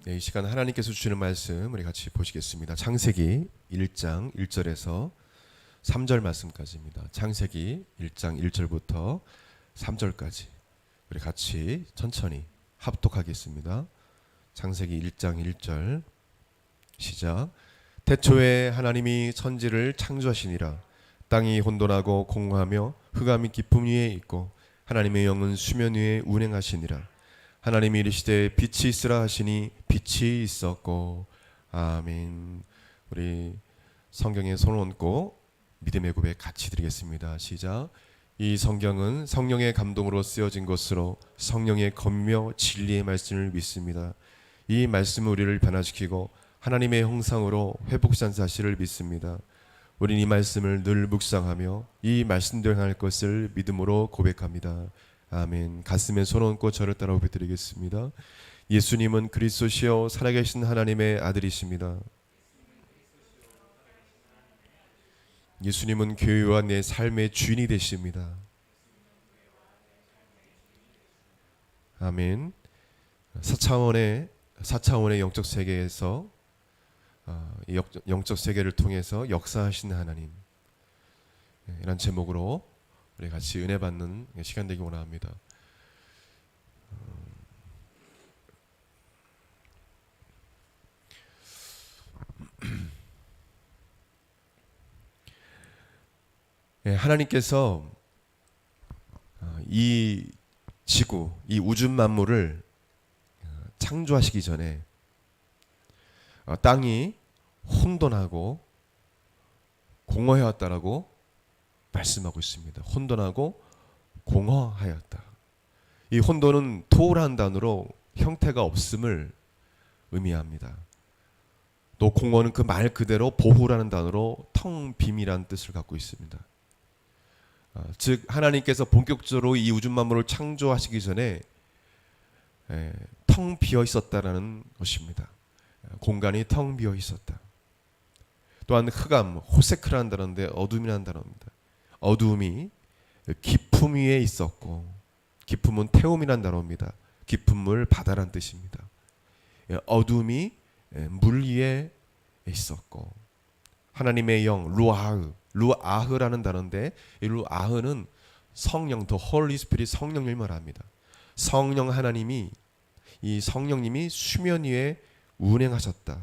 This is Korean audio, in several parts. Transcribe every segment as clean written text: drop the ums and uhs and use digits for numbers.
네, 이 시간 하나님께서 주시는 말씀 우리 같이 보시겠습니다. 창세기 1장 1절에서 3절 말씀까지입니다. 창세기 1장 1절부터 3절까지 우리 같이 천천히 합독하겠습니다. 창세기 1장 1절 시작. 태초에 하나님이 천지를 창조하시니라. 땅이 혼돈하고 공허하며 흑암이 깊음 위에 있고 하나님의 영은 수면 위에 운행하시니라. 하나님이 이르시되 빛이 있으라 하시니 빛이 있었고. 아멘. 우리 성경에 손을 얹고 믿음의 고백 같이 드리겠습니다. 시작. 이 성경은 성령의 감동으로 쓰여진 것으로 성령의 검며 진리의 말씀을 믿습니다. 이 말씀은 우리를 변화시키고 하나님의 형상으로 회복시키는 사실을 믿습니다. 우리는 이 말씀을 늘 묵상하며 이 말씀대로 행할 것을 믿음으로 고백합니다. 아멘. 가슴에 손 얹고 저를 따라 고백드리겠습니다. 예수님은 그리스도시요 살아계신 하나님의 아들이십니다. 예수님은 교회와 내 삶의 주인이 되십니다. 아멘. 4차원의 영적 세계에서 영적 세계를 통해서 역사하신 하나님, 이런 제목으로 우리 같이 은혜 받는 시간 되기 원합니다. 하나님께서 이 지구, 이 우주 만물을 창조하시기 전에 땅이 혼돈하고 공허해왔다라고 말씀하고 있습니다. 혼돈하고 공허하였다. 이 혼돈은 토라는 단어로 형태가 없음을 의미합니다. 또 공허는 그 말 그대로 보후라는 단어로 텅 빔이라는 뜻을 갖고 있습니다. 즉 하나님께서 본격적으로 이 우주 만물을 창조하시기 전에 텅 비어 있었다라는 것입니다. 공간이 텅 비어 있었다. 또한 흑암, 호세크라는 단어인데 어둠이라는 단어입니다. 어둠이 깊음 위에 있었고, 깊음은 태움이라는 단어입니다. 깊은 물, 바다란 뜻입니다. 어둠이 물 위에 있었고, 하나님의 영, 루아흐라는 단어인데 이 루아흐는 성령, 더 홀리 스피릿, 성령을 말합니다. 성령 하나님이, 이 성령님이 수면 위에 운행하셨다.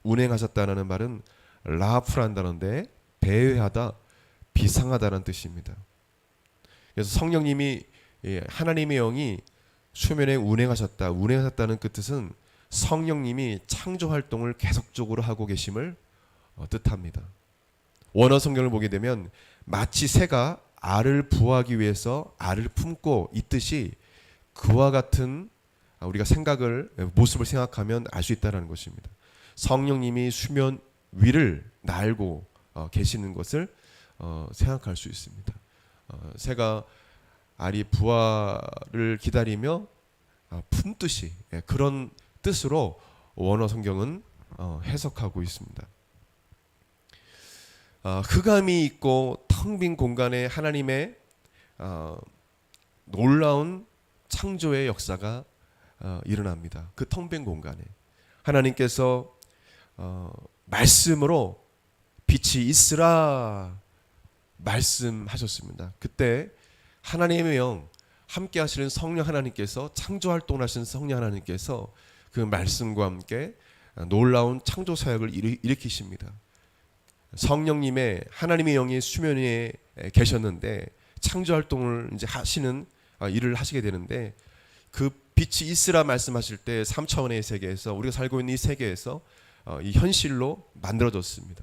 운행하셨다는 말은 라프라는 단어인데 배회하다, 비상하다는 뜻입니다. 그래서 성령님이, 하나님의 영이 수면에 운행하셨다. 운행하셨다는 그 뜻은 성령님이 창조 활동을 계속적으로 하고 계심을 뜻합니다. 원어 성경을 보게 되면 마치 새가 알을 부화하기 위해서 알을 품고 있듯이 그와 같은 우리가 모습을 생각하면 알 수 있다는 것입니다. 성령님이 수면 위를 날고 계시는 것을 생각할 수 있습니다. 새가 알이 부화를 기다리며 품듯이, 그런 뜻으로 원어 성경은 해석하고 있습니다. 흑암이 있고 텅 빈 공간에 하나님의 놀라운 창조의 역사가 일어납니다. 그 텅 빈 공간에 하나님께서 말씀으로 빛이 있으라 말씀하셨습니다. 그때 하나님의 영, 함께 하시는 성령 하나님께서, 창조 활동을 하시는 성령 하나님께서 그 말씀과 함께 놀라운 창조 사역을 일으키십니다. 성령님의, 하나님의 영이 수면 위에 계셨는데 창조 활동을 이제 하시는 일을 하시게 되는데, 그 빛이 있으라 말씀하실 때 3차원의 세계에서, 우리가 살고 있는 이 세계에서 이 현실로 만들어졌습니다.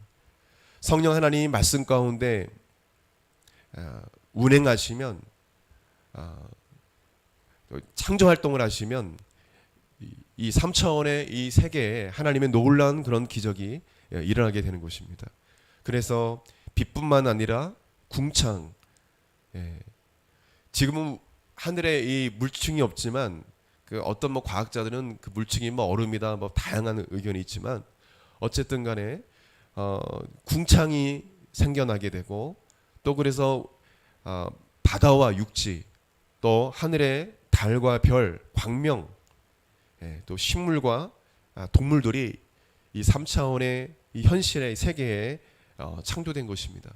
성령 하나님이 말씀 가운데 운행하시면, 창조 활동을 하시면 이 3차원의 이 세계에 하나님의 놀라운 그런 기적이 일어나게 되는 것입니다. 그래서 빛뿐만 아니라 궁창, 지금은 하늘에 이 물층이 없지만 그 어떤 과학자들은 그 물층이 얼음이다, 다양한 의견이 있지만 어쨌든 간에 궁창이 생겨나게 되고, 또 그래서 바다와 육지, 또 하늘의 달과 별, 광명, 또 식물과 동물들이 이 3차원의 이 현실의 세계에 창조된 것입니다.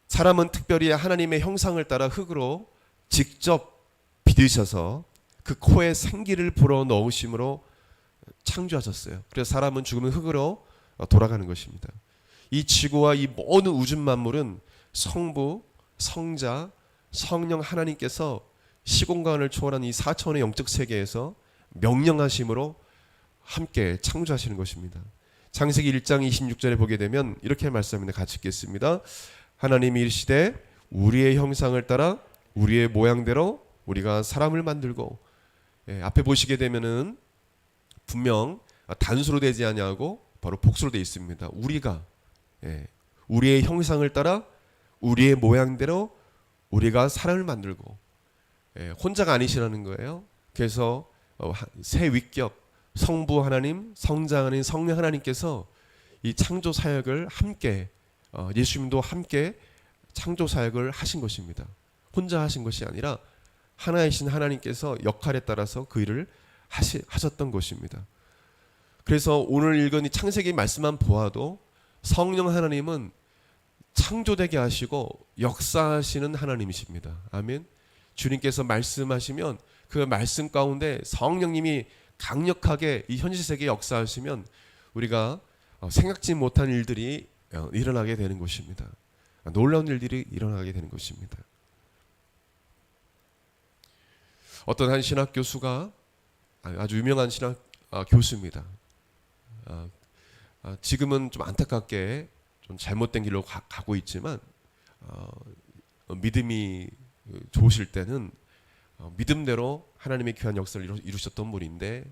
사람은 특별히 하나님의 형상을 따라 흙으로 직접 빚으셔서 그 코에 생기를 불어넣으심으로 창조하셨어요. 그래서 사람은 죽으면 흙으로 돌아가는 것입니다. 이 지구와 이 모든 우주 만물은 성부, 성자, 성령 하나님께서 시공간을 초월한 이 4차원의 영적 세계에서 명령하심으로 함께 창조하시는 것입니다. 창세기 1장 26절에 보게 되면 이렇게 말씀합니다. 같이 읽겠습니다. 하나님이 이르시되 우리의 형상을 따라 우리의 모양대로 우리가 사람을 만들고, 앞에 보시게 되면은 분명 단수로 되지 아니하고 바로 복수로 되어 있습니다. 우리가, 우리의 형상을 따라 우리의 모양대로 우리가 사람을 만들고, 혼자가 아니시라는 거예요. 그래서 새 위격 성부 하나님, 성자 하나님, 성령 하나님께서 이 창조 사역을 함께, 예수님도 함께 창조 사역을 하신 것입니다. 혼자 하신 것이 아니라 하나이신 하나님께서 역할에 따라서 그 일을 하셨던 것입니다. 그래서 오늘 읽은 이 창세기 말씀만 보아도 성령 하나님은 창조되게 하시고 역사하시는 하나님이십니다. 아멘. 주님께서 말씀하시면 그 말씀 가운데 성령님이 강력하게 이 현실 세계에 역사하시면 우리가 생각지 못한 일들이 일어나게 되는 것입니다. 놀라운 일들이 일어나게 되는 것입니다. 어떤 한 신학 교수가, 아주 유명한 신학 교수입니다. 지금은 좀 안타깝게 좀 잘못된 길로 가고 있지만, 믿음이 좋으실 때는 믿음대로 하나님의 귀한 역사를 이루셨던 분인데,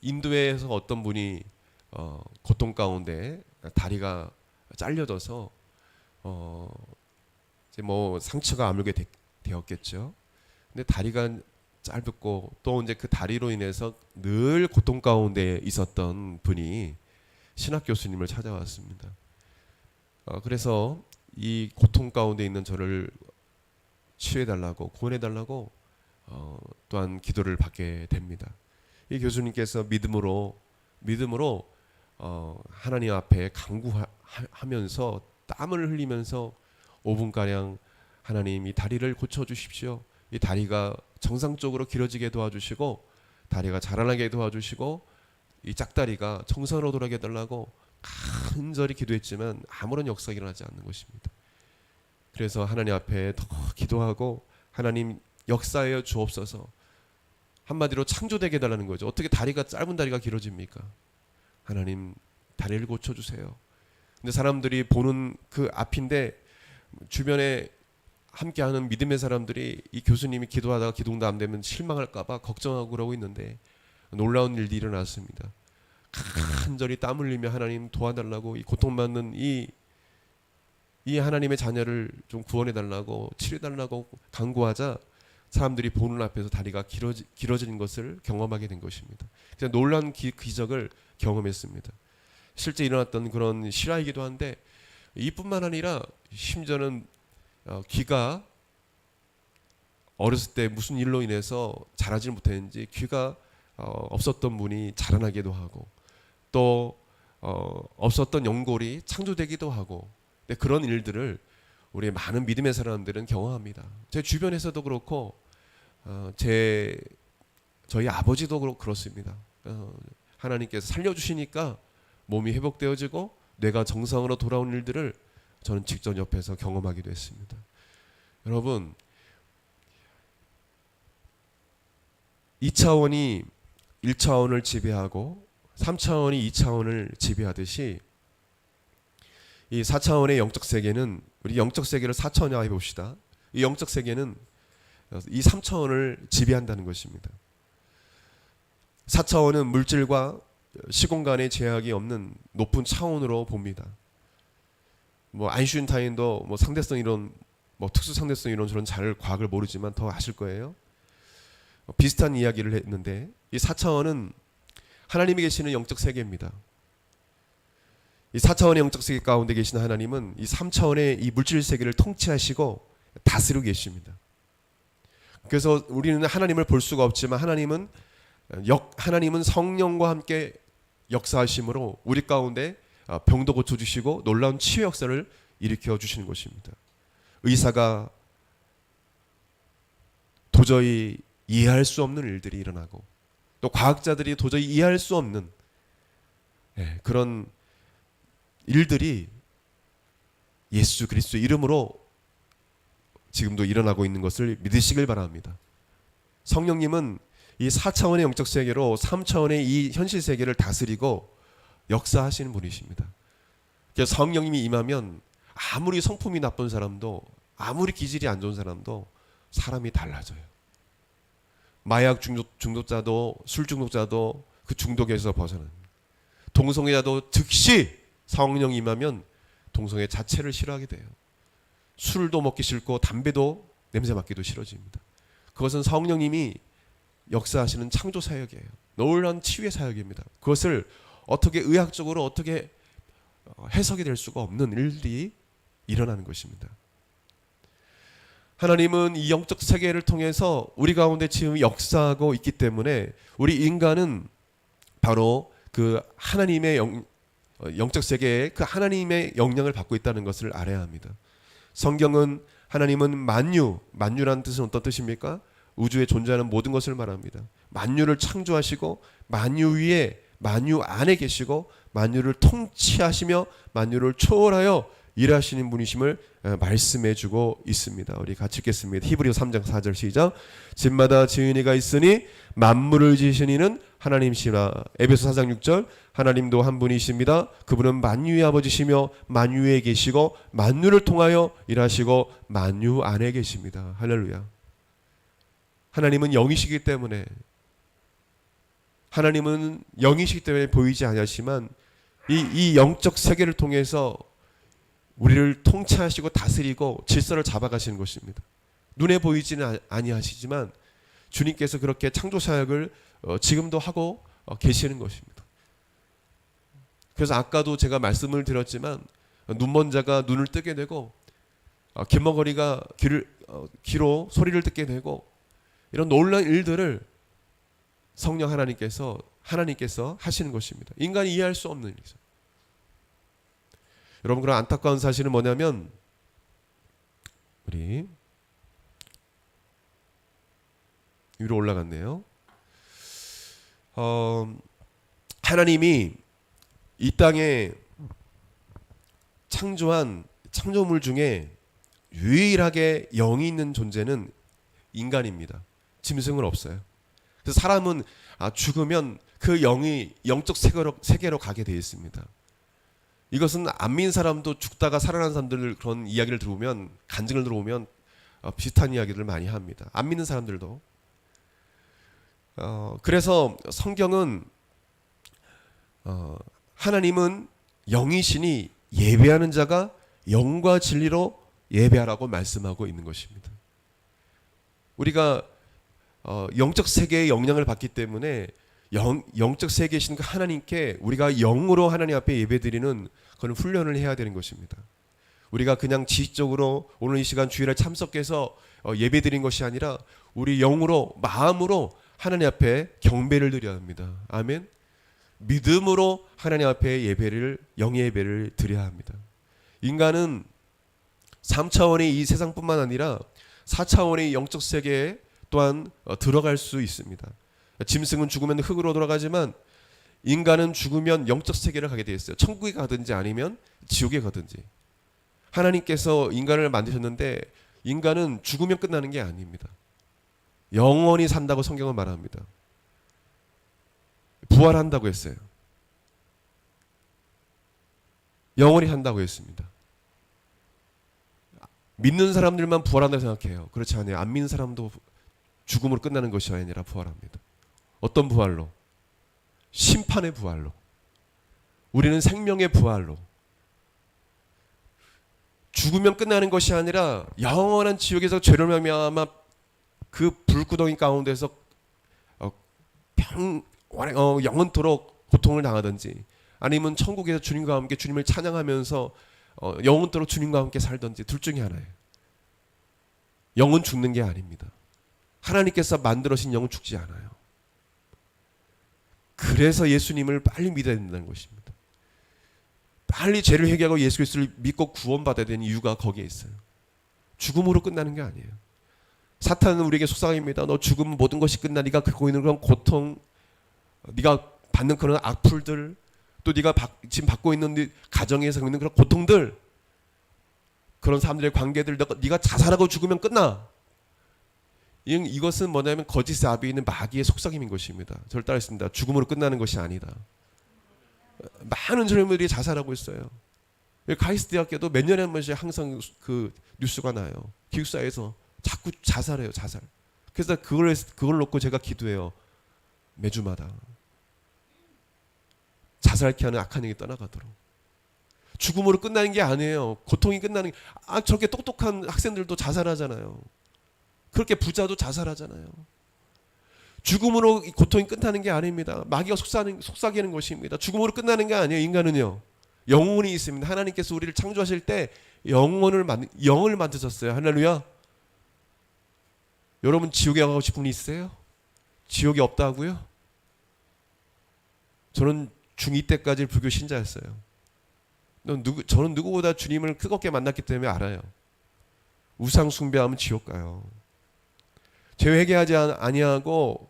인도에서 어떤 분이 고통 가운데 다리가 잘려져서 이제 뭐 상처가 아물게 되었겠죠. 근데 다리가 짧고 또 이제 그 다리로 인해서 늘 고통 가운데 있었던 분이 신학 교수님을 찾아왔습니다. 그래서 이 고통 가운데 있는 저를 치유해달라고, 구원해달라고 또한 기도를 받게 됩니다. 이 교수님께서 믿음으로 하나님 앞에 간구하면서 땀을 흘리면서 5분가량 하나님 이 다리를 고쳐주십시오. 이 다리가 정상적으로 길어지게 도와주시고, 다리가 자라나게 도와주시고, 이 짝다리가 정상으로 돌아가게 해달라고 간절히 기도했지만 아무런 역사가 일어나지 않는 것입니다. 그래서 하나님 앞에 더 기도하고, 하나님 역사하여 주옵소서. 한마디로 창조되게 해달라는 거죠. 어떻게 짧은 다리가 길어집니까? 하나님 다리를 고쳐주세요. 근데 사람들이 보는 그 앞인데 주변에 함께하는 믿음의 사람들이 이 교수님이 기도하다가 기도응답 안 되면 실망할까봐 걱정하고 그러고 있는데 놀라운 일이 일어났습니다. 간절히 땀 흘리며 하나님 도와달라고, 이 고통받는 이 하나님의 자녀를 좀 구원해달라고, 치료해달라고 간구하자 사람들이 보는 앞에서 다리가 길어지는 것을 경험하게 된 것입니다. 그래서 놀라운 기적을 경험했습니다. 실제 일어났던 그런 실화이기도 한데, 이뿐만 아니라 심지어는 귀가 어렸을 때 무슨 일로 인해서 자라지 못했는지 귀가 없었던 분이 자라나기도 하고, 또 없었던 연골이 창조되기도 하고, 근데 그런 일들을 우리 많은 믿음의 사람들은 경험합니다. 제 주변에서도 그렇고 저희 아버지도 그렇습니다. 하나님께서 살려주시니까 몸이 회복되어지고 뇌가 정상으로 돌아온 일들을 저는 직접 옆에서 경험하기도 했습니다. 여러분, 2차원이 1차원을 지배하고 3차원이 2차원을 지배하듯이 이 4차원의 영적 세계는, 우리 영적 세계를 4차원화해 봅시다. 이 영적 세계는 이 3차원을 지배한다는 것입니다. 4차원은 물질과 시공간의 제약이 없는 높은 차원으로 봅니다. 뭐 아인슈타인도 뭐 상대성 이론, 뭐 특수 상대성 이론 저런 잘 과학을 모르지만 더 아실 거예요. 비슷한 이야기를 했는데, 이 4차원은 하나님이 계시는 영적 세계입니다. 이 4차원의 영적 세계 가운데 계신 하나님은 이 3차원의 이 물질 세계를 통치하시고 다스리고 계십니다. 그래서 우리는 하나님을 볼 수가 없지만 하나님은 하나님은 성령과 함께 역사하심으로 우리 가운데 병도 고쳐주시고 놀라운 치유 역사를 일으켜 주시는 것입니다. 의사가 도저히 이해할 수 없는 일들이 일어나고 또 과학자들이 도저히 이해할 수 없는 그런 일들이 예수 그리스도 이름으로 지금도 일어나고 있는 것을 믿으시길 바랍니다. 성령님은 이 4차원의 영적 세계로 3차원의 이 현실 세계를 다스리고 역사하시는 분이십니다. 그래서 성령님이 임하면 아무리 성품이 나쁜 사람도 아무리 기질이 안 좋은 사람도 사람이 달라져요. 마약 중독자도 술 중독자도 그 중독에서 벗어납니다. 동성애자도 즉시 성령이 임하면 동성애 자체를 싫어하게 돼요. 술도 먹기 싫고 담배도 냄새 맡기도 싫어집니다. 그것은 성령님이 역사하시는 창조 사역이에요. 놀라운 치유의 사역입니다. 그것을 어떻게 의학적으로 어떻게 해석이 될 수가 없는 일들이 일어나는 것입니다. 하나님은 이 영적 세계를 통해서 우리 가운데 지금 역사하고 있기 때문에 우리 인간은 바로 그 하나님의 영적 세계에 그 하나님의 영향을 받고 있다는 것을 알아야 합니다. 성경은 하나님은 만유라는 뜻은 어떤 뜻입니까? 우주에 존재하는 모든 것을 말합니다. 만유를 창조하시고 만유 위에 만유 안에 계시고 만유를 통치하시며 만유를 초월하여 일하시는 분이심을 말씀해 주고 있습니다. 우리 같이 읽겠습니다. 히브리서 3장 4절 시작. 집마다 지은 이가 있으니 만물을 지으신 이는 하나님이시라. 에베소 4장 6절 하나님도 한 분이십니다. 그분은 만유의 아버지시며 만유에 계시고 만유를 통하여 일하시고 만유 안에 계십니다. 할렐루야. 하나님은 영이시기 때문에 보이지 않으시지만 이 영적 세계를 통해서 우리를 통치하시고 다스리고 질서를 잡아가시는 것입니다. 눈에 보이지는 아니하시지만 주님께서 그렇게 창조 사역을 지금도 하고 계시는 것입니다. 그래서 아까도 제가 말씀을 드렸지만 눈먼 자가 눈을 뜨게 되고 귀머거리가 귀로 소리를 듣게 되고 이런 놀라운 일들을 성령 하나님께서 하시는 것입니다. 인간이 이해할 수 없는 일이죠. 여러분, 그런 안타까운 사실은 뭐냐면 우리 위로 올라갔네요. 하나님이 이 땅에 창조한 창조물 중에 유일하게 영이 있는 존재는 인간입니다. 짐승은 없어요. 그래서 사람은 죽으면 그 영이 영적 세계로 가게 되어 있습니다. 이것은 안 믿는 사람도 죽다가 살아난 사람들 그런 이야기를 들어보면 간증을 들어보면 비슷한 이야기를 많이 합니다. 안 믿는 사람들도. 그래서 성경은 하나님은 영이시니 예배하는 자가 영과 진리로 예배하라고 말씀하고 있는 것입니다. 우리가 영적 세계의 영향을 받기 때문에 영적 세계에 계신 그 하나님께 우리가 영으로 하나님 앞에 예배드리는 그런 훈련을 해야 되는 것입니다. 우리가 그냥 지식적으로 오늘 이 시간 주일에 참석해서 예배드린 것이 아니라 우리 영으로 마음으로 하나님 앞에 경배를 드려야 합니다. 아멘. 믿음으로 하나님 앞에 영의 예배를 드려야 합니다. 인간은 3차원의 이 세상뿐만 아니라 4차원의 영적 세계에 또한 들어갈 수 있습니다. 짐승은 죽으면 흙으로 돌아가지만 인간은 죽으면 영적 세계를 가게 되어 있어요. 천국에 가든지 아니면 지옥에 가든지. 하나님께서 인간을 만드셨는데 인간은 죽으면 끝나는 게 아닙니다. 영원히 산다고 성경은 말합니다. 부활한다고 했어요. 영원히 산다고 했습니다. 믿는 사람들만 부활한다고 생각해요. 그렇지 않아요. 안 믿는 사람도 죽음으로 끝나는 것이 아니라 부활합니다. 어떤 부활로? 심판의 부활로. 우리는 생명의 부활로. 죽으면 끝나는 것이 아니라 영원한 지옥에서 죄를 말미암아 그 불구덩이 가운데서 영원토록 고통을 당하든지 아니면 천국에서 주님과 함께 주님을 찬양하면서 영원토록 주님과 함께 살든지 둘 중에 하나예요. 영은 죽는 게 아닙니다. 하나님께서 만들어진 영은 죽지 않아요. 그래서 예수님을 빨리 믿어야 된다는 것입니다. 빨리 죄를 회개하고 예수 그리스도를 믿고 구원받아야 되는 이유가 거기에 있어요. 죽음으로 끝나는 게 아니에요. 사탄은 우리에게 속삭입니다. 너 죽으면 모든 것이 끝나. 네가 갖고 있는 그런 고통, 네가 받는 그런 악플들, 또 네가 지금 받고 있는 네 가정에서 있는 그런 고통들, 그런 사람들의 관계들, 네가 자살하고 죽으면 끝나. 이것은 뭐냐면 거짓의 아비에 있는 마귀의 속삭임인 것입니다. 저를 따르겠습니다. 죽음으로 끝나는 것이 아니다. 많은 젊은이들이 자살하고 있어요. 카이스트 대학교도 몇 년에 한 번씩 항상 그 뉴스가 나요. 기숙사에서 자꾸 자살해요. 자살. 그래서 그걸 놓고 제가 기도해요. 매주마다. 자살케 하는 악한 영이 떠나가도록. 죽음으로 끝나는 게 아니에요. 고통이 끝나는 게, 저렇게 똑똑한 학생들도 자살하잖아요. 그렇게 부자도 자살하잖아요. 죽음으로 고통이 끝나는 게 아닙니다. 마귀가 속삭이는 것입니다. 죽음으로 끝나는 게 아니에요. 인간은요, 영혼이 있습니다. 하나님께서 우리를 창조하실 때 영을 만드셨어요. 할렐루야. 여러분 지옥에 가고 싶은 분 있어요? 지옥이 없다고요? 저는 중2 때까지 불교 신자였어요. 저는 누구보다 주님을 뜨겁게 만났기 때문에 알아요. 우상 숭배하면 지옥 가요. 죄 회개하지 아니하고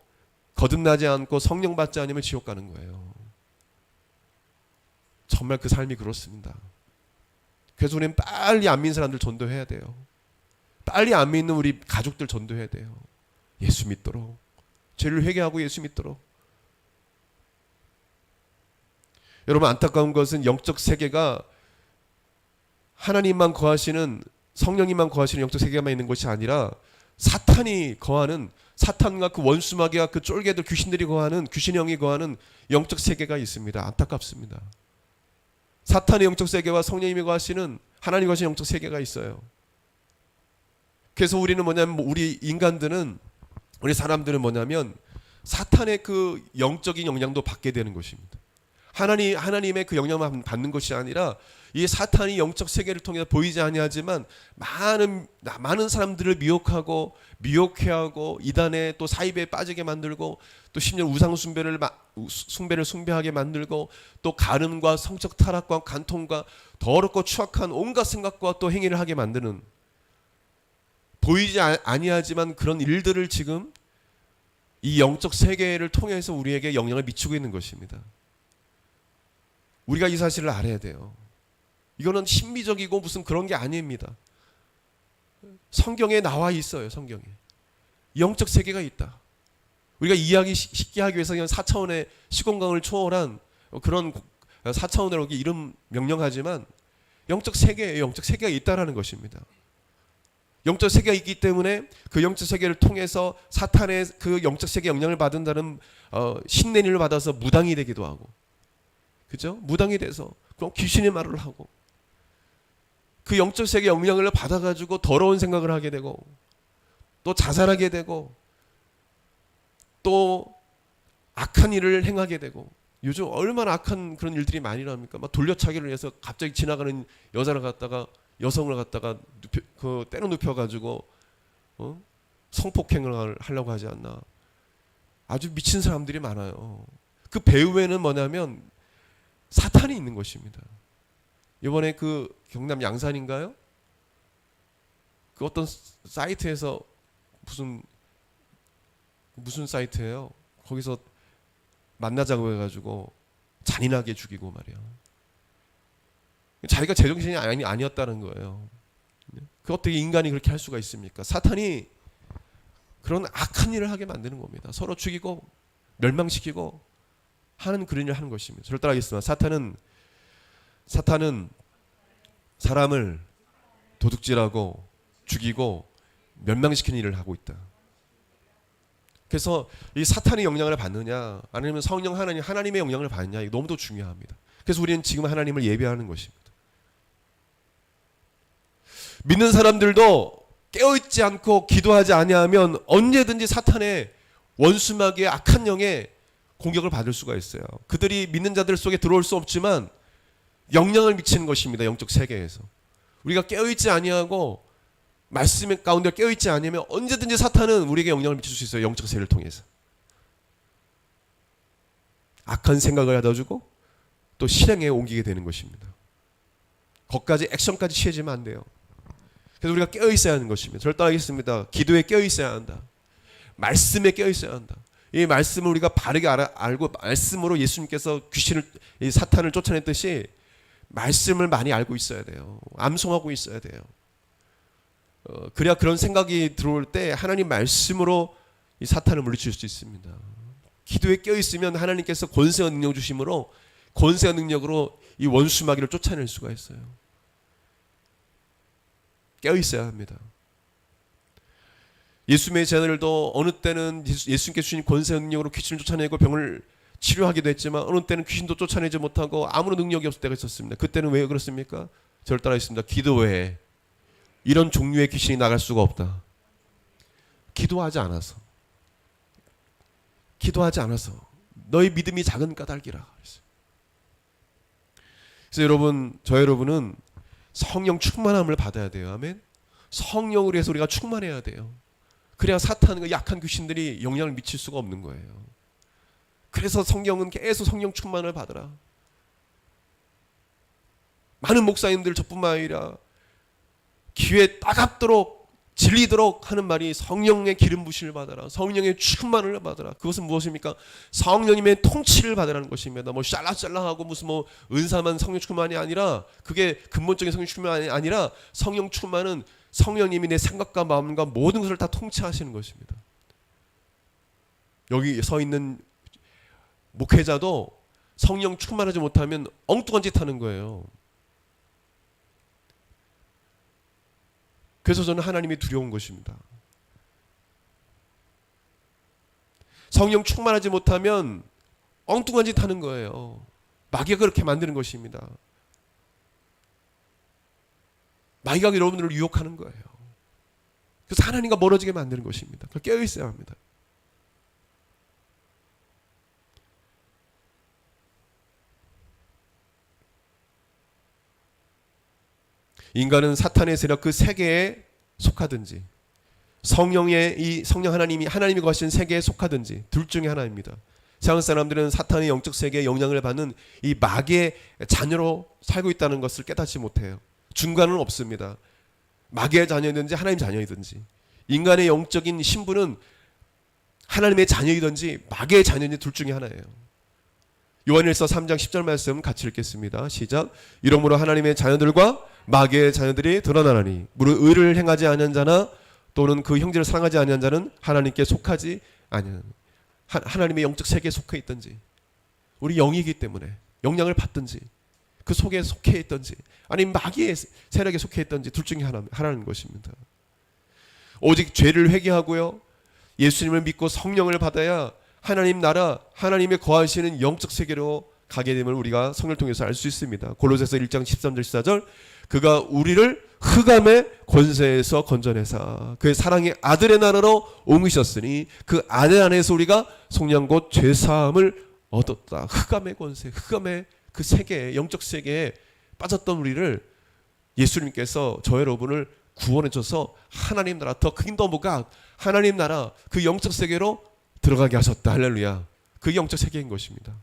거듭나지 않고 성령 받지 않으면 지옥 가는 거예요. 정말 그 삶이 그렇습니다. 그래서 우리는 빨리 안 믿는 사람들 전도해야 돼요. 빨리 안 믿는 우리 가족들 전도해야 돼요. 예수 믿도록. 죄를 회개하고 예수 믿도록. 여러분, 안타까운 것은 영적 세계가 하나님만 거하시는, 성령님만 거하시는 영적 세계만 있는 것이 아니라 사탄이 거하는, 사탄과 그 원수마귀와 그 쫄개들, 귀신들이 거하는, 귀신의 영이 거하는 영적 세계가 있습니다. 안타깝습니다. 사탄의 영적 세계와 성령님이 거하시는, 하나님이 거하시는 영적 세계가 있어요. 그래서 우리는 뭐냐면, 우리 인간들은, 우리 사람들은 뭐냐면 사탄의 그 영적인 영향도 받게 되는 것입니다. 하나님의 그 영향만 받는 것이 아니라 이 사탄이 영적 세계를 통해서 보이지 아니하지만 많은 사람들을 미혹해하고 이단의 또 사입에 빠지게 만들고, 또 심지어 우상 숭배를 숭배하게 만들고, 또 가늠과 성적 타락과 간통과 더럽고 추악한 온갖 생각과 또 행위를 하게 만드는, 보이지 아니하지만 그런 일들을 지금 이 영적 세계를 통해서 우리에게 영향을 미치고 있는 것입니다. 우리가 이 사실을 알아야 돼요. 이거는 신비적이고 무슨 그런 게 아닙니다. 성경에 나와 있어요. 성경에 영적 세계가 있다. 우리가 이해하기 쉽게 하기 위해서 그냥 4차원의 시공간을 초월한 그런 4차원으로 이름 명령하지만 영적 세계에 영적 세계가 있다라는 것입니다. 영적 세계가 있기 때문에 그 영적 세계를 통해서 사탄의 그 영적 세계 영향을 받는다는 신내 일을 받아서 무당이 되기도 하고, 그죠? 무당이 돼서 그럼 귀신의 말을 하고, 그 영적 세계 영향을 받아가지고 더러운 생각을 하게 되고, 또 자살하게 되고, 또 악한 일을 행하게 되고. 요즘 얼마나 악한 그런 일들이 많이 일어납니까? 막 돌려차기를 해서 갑자기 지나가는 여성을 갖다가 때려 눕혀가지고 성폭행을 하려고 하지 않나. 아주 미친 사람들이 많아요. 그 배후에는 뭐냐면 사탄이 있는 것입니다. 이번에 그 경남 양산인가요? 그 어떤 사이트에서 무슨 사이트예요? 거기서 만나자고 해가지고 잔인하게 죽이고 말이야. 자기가 제정신이 아니었다는 거예요. 그 어떻게 인간이 그렇게 할 수가 있습니까? 사탄이 그런 악한 일을 하게 만드는 겁니다. 서로 죽이고 멸망시키고 하는 그런 일을 하는 것입니다. 저를 따라하겠습니다. 사탄은 사람을 도둑질하고 죽이고 멸망시키는 일을 하고 있다. 그래서 이 사탄의 영향을 받느냐 아니면 성령 하나님의 영향을 받느냐, 이거 너무도 중요합니다. 그래서 우리는 지금 하나님을 예배하는 것입니다. 믿는 사람들도 깨어있지 않고 기도하지 아니하면 언제든지 사탄의 원수마귀의 악한 영의 공격을 받을 수가 있어요. 그들이 믿는 자들 속에 들어올 수 없지만 영향을 미치는 것입니다. 영적 세계에서. 우리가 깨어있지 아니하고 말씀 가운데 깨어있지 않으면 언제든지 사탄은 우리에게 영향을 미칠 수 있어요. 영적 세계를 통해서. 악한 생각을 하다 주고 또 실행에 옮기게 되는 것입니다. 거기까지 액션까지 취해지면 안 돼요. 그래서 우리가 깨어 있어야 하는 것입니다. 절단하겠습니다. 기도에 깨어 있어야 한다. 말씀에 깨어 있어야 한다. 이 말씀을 우리가 바르게 알고 말씀으로 예수님께서 이 사탄을 쫓아냈듯이 말씀을 많이 알고 있어야 돼요. 암송하고 있어야 돼요. 그래야 그런 생각이 들어올 때 하나님 말씀으로 이 사탄을 물리칠 수 있습니다. 기도에 깨어 있으면 하나님께서 권세와 능력 주심으로 권세와 능력으로 이 원수 마귀를 쫓아낼 수가 있어요. 깨어 있어야 합니다. 예수님의 제자들도 어느 때는 예수님께 주신 권세와 능력으로 귀신을 쫓아내고 병을 치료하기도 했지만 어느 때는 귀신도 쫓아내지 못하고 아무런 능력이 없을 때가 있었습니다. 그때는 왜 그렇습니까? 저를 따라 있습니다. 기도 외에 이런 종류의 귀신이 나갈 수가 없다. 기도하지 않아서. 기도하지 않아서. 너희 믿음이 작은 까닭이라. 그래서 여러분, 저 여러분은 성령 충만함을 받아야 돼요. 아멘. 성령으로 해서 우리가 충만해야 돼요. 그래야 사탄과 약한 귀신들이 영향을 미칠 수가 없는 거예요. 그래서 성경은 계속 성령 충만을 받으라. 많은 목사님들 저뿐만 아니라 귀에 따갑도록 질리도록 하는 말이 성령의 기름 부심을 받아라. 성령의 충만을 받아라. 그것은 무엇입니까? 성령님의 통치를 받으라는 것입니다. 뭐 샬라샬라하고 무슨 뭐 은사만 성령 충만이 아니라 그게 근본적인 성령 충만이 아니라 성령 충만은 성령님이 내 생각과 마음과 모든 것을 다 통치하시는 것입니다. 여기 서 있는 목회자도 성령 충만하지 못하면 엉뚱한 짓 하는 거예요. 그래서 저는 하나님이 두려운 것입니다. 성령 충만하지 못하면 엉뚱한 짓 하는 거예요. 마귀가 그렇게 만드는 것입니다. 마귀가 여러분들을 유혹하는 거예요. 그래서 하나님과 멀어지게 만드는 것입니다. 깨어 있어야 합니다. 인간은 사탄의 세력 그 세계에 속하든지 성령의 이 성령 하나님이 거하신 세계에 속하든지 둘 중에 하나입니다. 세상 사람들은 사탄의 영적 세계에 영향을 받는 이 마귀의 자녀로 살고 있다는 것을 깨닫지 못해요. 중간은 없습니다. 마귀의 자녀이든지 하나님 자녀이든지 인간의 영적인 신분은 하나님의 자녀이든지 마귀의 자녀이든지 둘 중에 하나예요. 요한일서 3장 10절 말씀 같이 읽겠습니다. 시작. 이러므로 하나님의 자녀들과 마귀의 자녀들이 드러나나니 무릇 의를 행하지 아니한 자나 또는 그 형제를 사랑하지 아니한 자는 하나님께 속하지 아니하는 하나님의 영적 세계에 속해 있든지 우리 영이기 때문에 영향을 받든지 그 속에 속해 있든지 아니면 마귀의 세력에 속해 있든지 둘 중에 하나는 것입니다. 오직 죄를 회개하고요 예수님을 믿고 성령을 받아야 하나님 나라 하나님의 거하시는 영적 세계로 가게 됨을 우리가 성령을 통해서 알 수 있습니다. 골로새서 1장 13절 14절 그가 우리를 흑암의 권세에서 건져내사 그의 사랑의 아들의 나라로 옮기셨으니 그 아들 안에서 우리가 속량 곧 죄사함을 얻었다. 흑암의 권세, 흑암의 그 세계에 영적 세계에 빠졌던 우리를 예수님께서 저 여러분을 구원해 줘서 하나님 나라 더 킹덤 오브 갓 하나님 나라 그 영적 세계로 들어가게 하셨다. 할렐루야. 그게 영적 세계인 것입니다.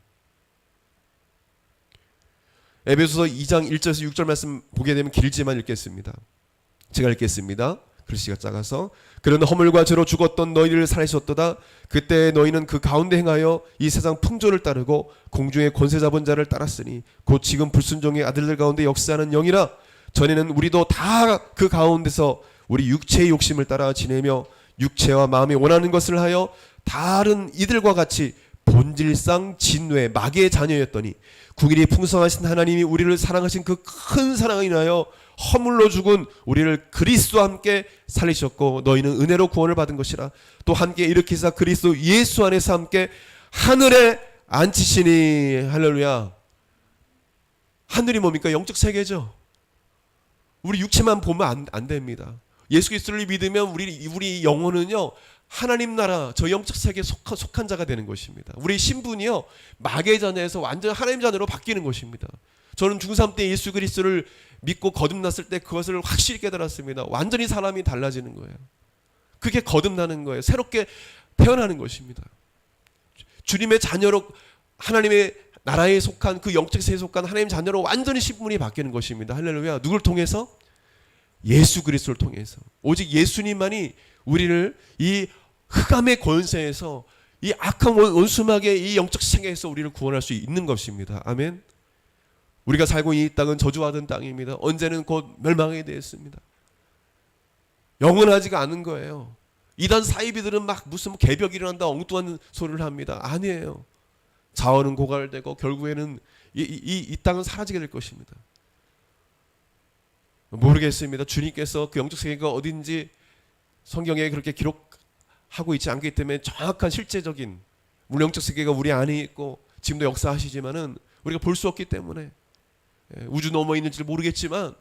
에베소서 2장 1절에서 6절 말씀 보게 되면 길지만 읽겠습니다. 제가 읽겠습니다. 글씨가 작아서 그런 허물과 죄로 죽었던 너희를 살리셨도다. 그때 너희는 그 가운데 행하여 이 세상 풍조를 따르고 공중의 권세 잡은 자를 따랐으니 곧 지금 불순종의 아들들 가운데 역사하는 영이라. 전에는 우리도 다 그 가운데서 우리 육체의 욕심을 따라 지내며 육체와 마음이 원하는 것을 하여 다른 이들과 같이 본질상 진노의 마귀의 자녀였더니 궁일이 풍성하신 하나님이 우리를 사랑하신 그 큰 사랑을 인하여 허물로 죽은 우리를 그리스도와 함께 살리셨고 너희는 은혜로 구원을 받은 것이라. 또 함께 일으키사 그리스도 예수 안에서 함께 하늘에 앉히시니. 할렐루야. 하늘이 뭡니까? 영적 세계죠. 우리 육체만 보면 안 됩니다. 예수 그리스도를 믿으면 우리 영혼은요 하나님 나라 저 영적 세계에 속한 자가 되는 것입니다. 우리 신분이요 마귀의 자녀에서 완전 하나님 자녀로 바뀌는 것입니다. 저는 중3 때 예수 그리스도를 믿고 거듭났을 때 그것을 확실히 깨달았습니다. 완전히 사람이 달라지는 거예요. 그게 거듭나는 거예요. 새롭게 태어나는 것입니다. 주님의 자녀로 하나님의 나라에 속한 그 영적 세계에 속한 하나님 자녀로 완전히 신분이 바뀌는 것입니다. 할렐루야. 누굴 통해서? 예수 그리스도를 통해서. 오직 예수님만이 우리를 이 흑암의 권세에서, 이 악한 원수막의 이 영적 세계에서 우리를 구원할 수 있는 것입니다. 아멘. 우리가 살고 있는 이 땅은 저주받은 땅입니다. 언제는 곧 멸망하게 되었습니다. 영원하지가 않은 거예요. 이단 사이비들은 막 무슨 개벽이 일어난다 엉뚱한 소리를 합니다. 아니에요. 자원은 고갈되고 결국에는 이 땅은 사라지게 될 것입니다. 모르겠습니다. 주님께서 그 영적 세계가 어딘지 성경에 그렇게 기록하고 있지 않기 때문에 정확한 실제적인, 물론 영적 세계가 우리 안에 있고 지금도 역사하시지만은 우리가 볼 수 없기 때문에 우주 넘어 있는지를 모르겠지만,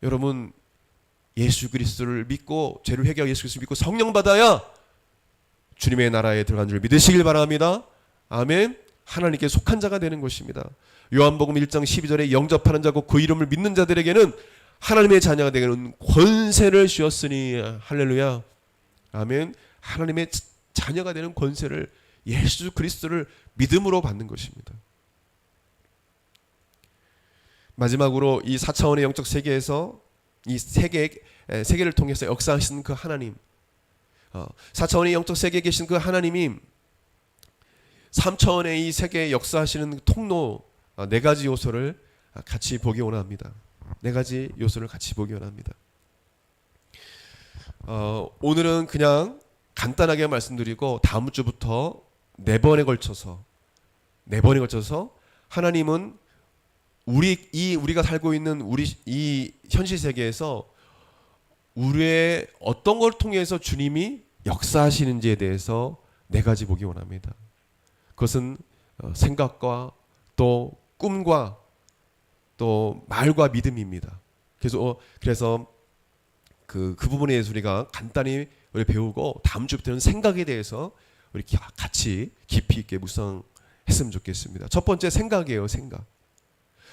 여러분 예수 그리스도를 믿고 죄를 회개하고 예수 그리스도를 믿고 성령 받아야 주님의 나라에 들어간 줄 믿으시길 바랍니다. 아멘. 하나님께 속한 자가 되는 것입니다. 요한복음 1장 12절에 영접하는 자고 그 이름을 믿는 자들에게는 하나님의 자녀가 되는 권세를 주었으니, 할렐루야. 아멘. 하나님의 자녀가 되는 권세를, 예수 그리스도를 믿음으로 받는 것입니다. 마지막으로 이 4차원의 영적 세계에서 이 세계를 통해서 역사하시는 그 하나님, 4차원의 영적 세계에 계신 그 하나님이 3차원의 이 세계에 역사하시는 통로, 네 가지 요소를 같이 보기 원합니다. 네 가지 요소를 같이 보기 원합니다. 오늘은 그냥 간단하게 말씀드리고 다음 주부터 네 번에 걸쳐서 하나님은 우리가 살고 있는 이 현실 세계에서 우리의 어떤 걸 통해서 주님이 역사하시는지에 대해서 네 가지 보기 원합니다. 그것은 생각과 또 꿈과 또 말과 믿음입니다. 그래서 그 부분에 대해서 우리가 간단히 배우고 다음 주부터는 생각에 대해서 우리 같이 깊이 있게 묵상했으면 좋겠습니다. 첫 번째 생각이에요. 생각.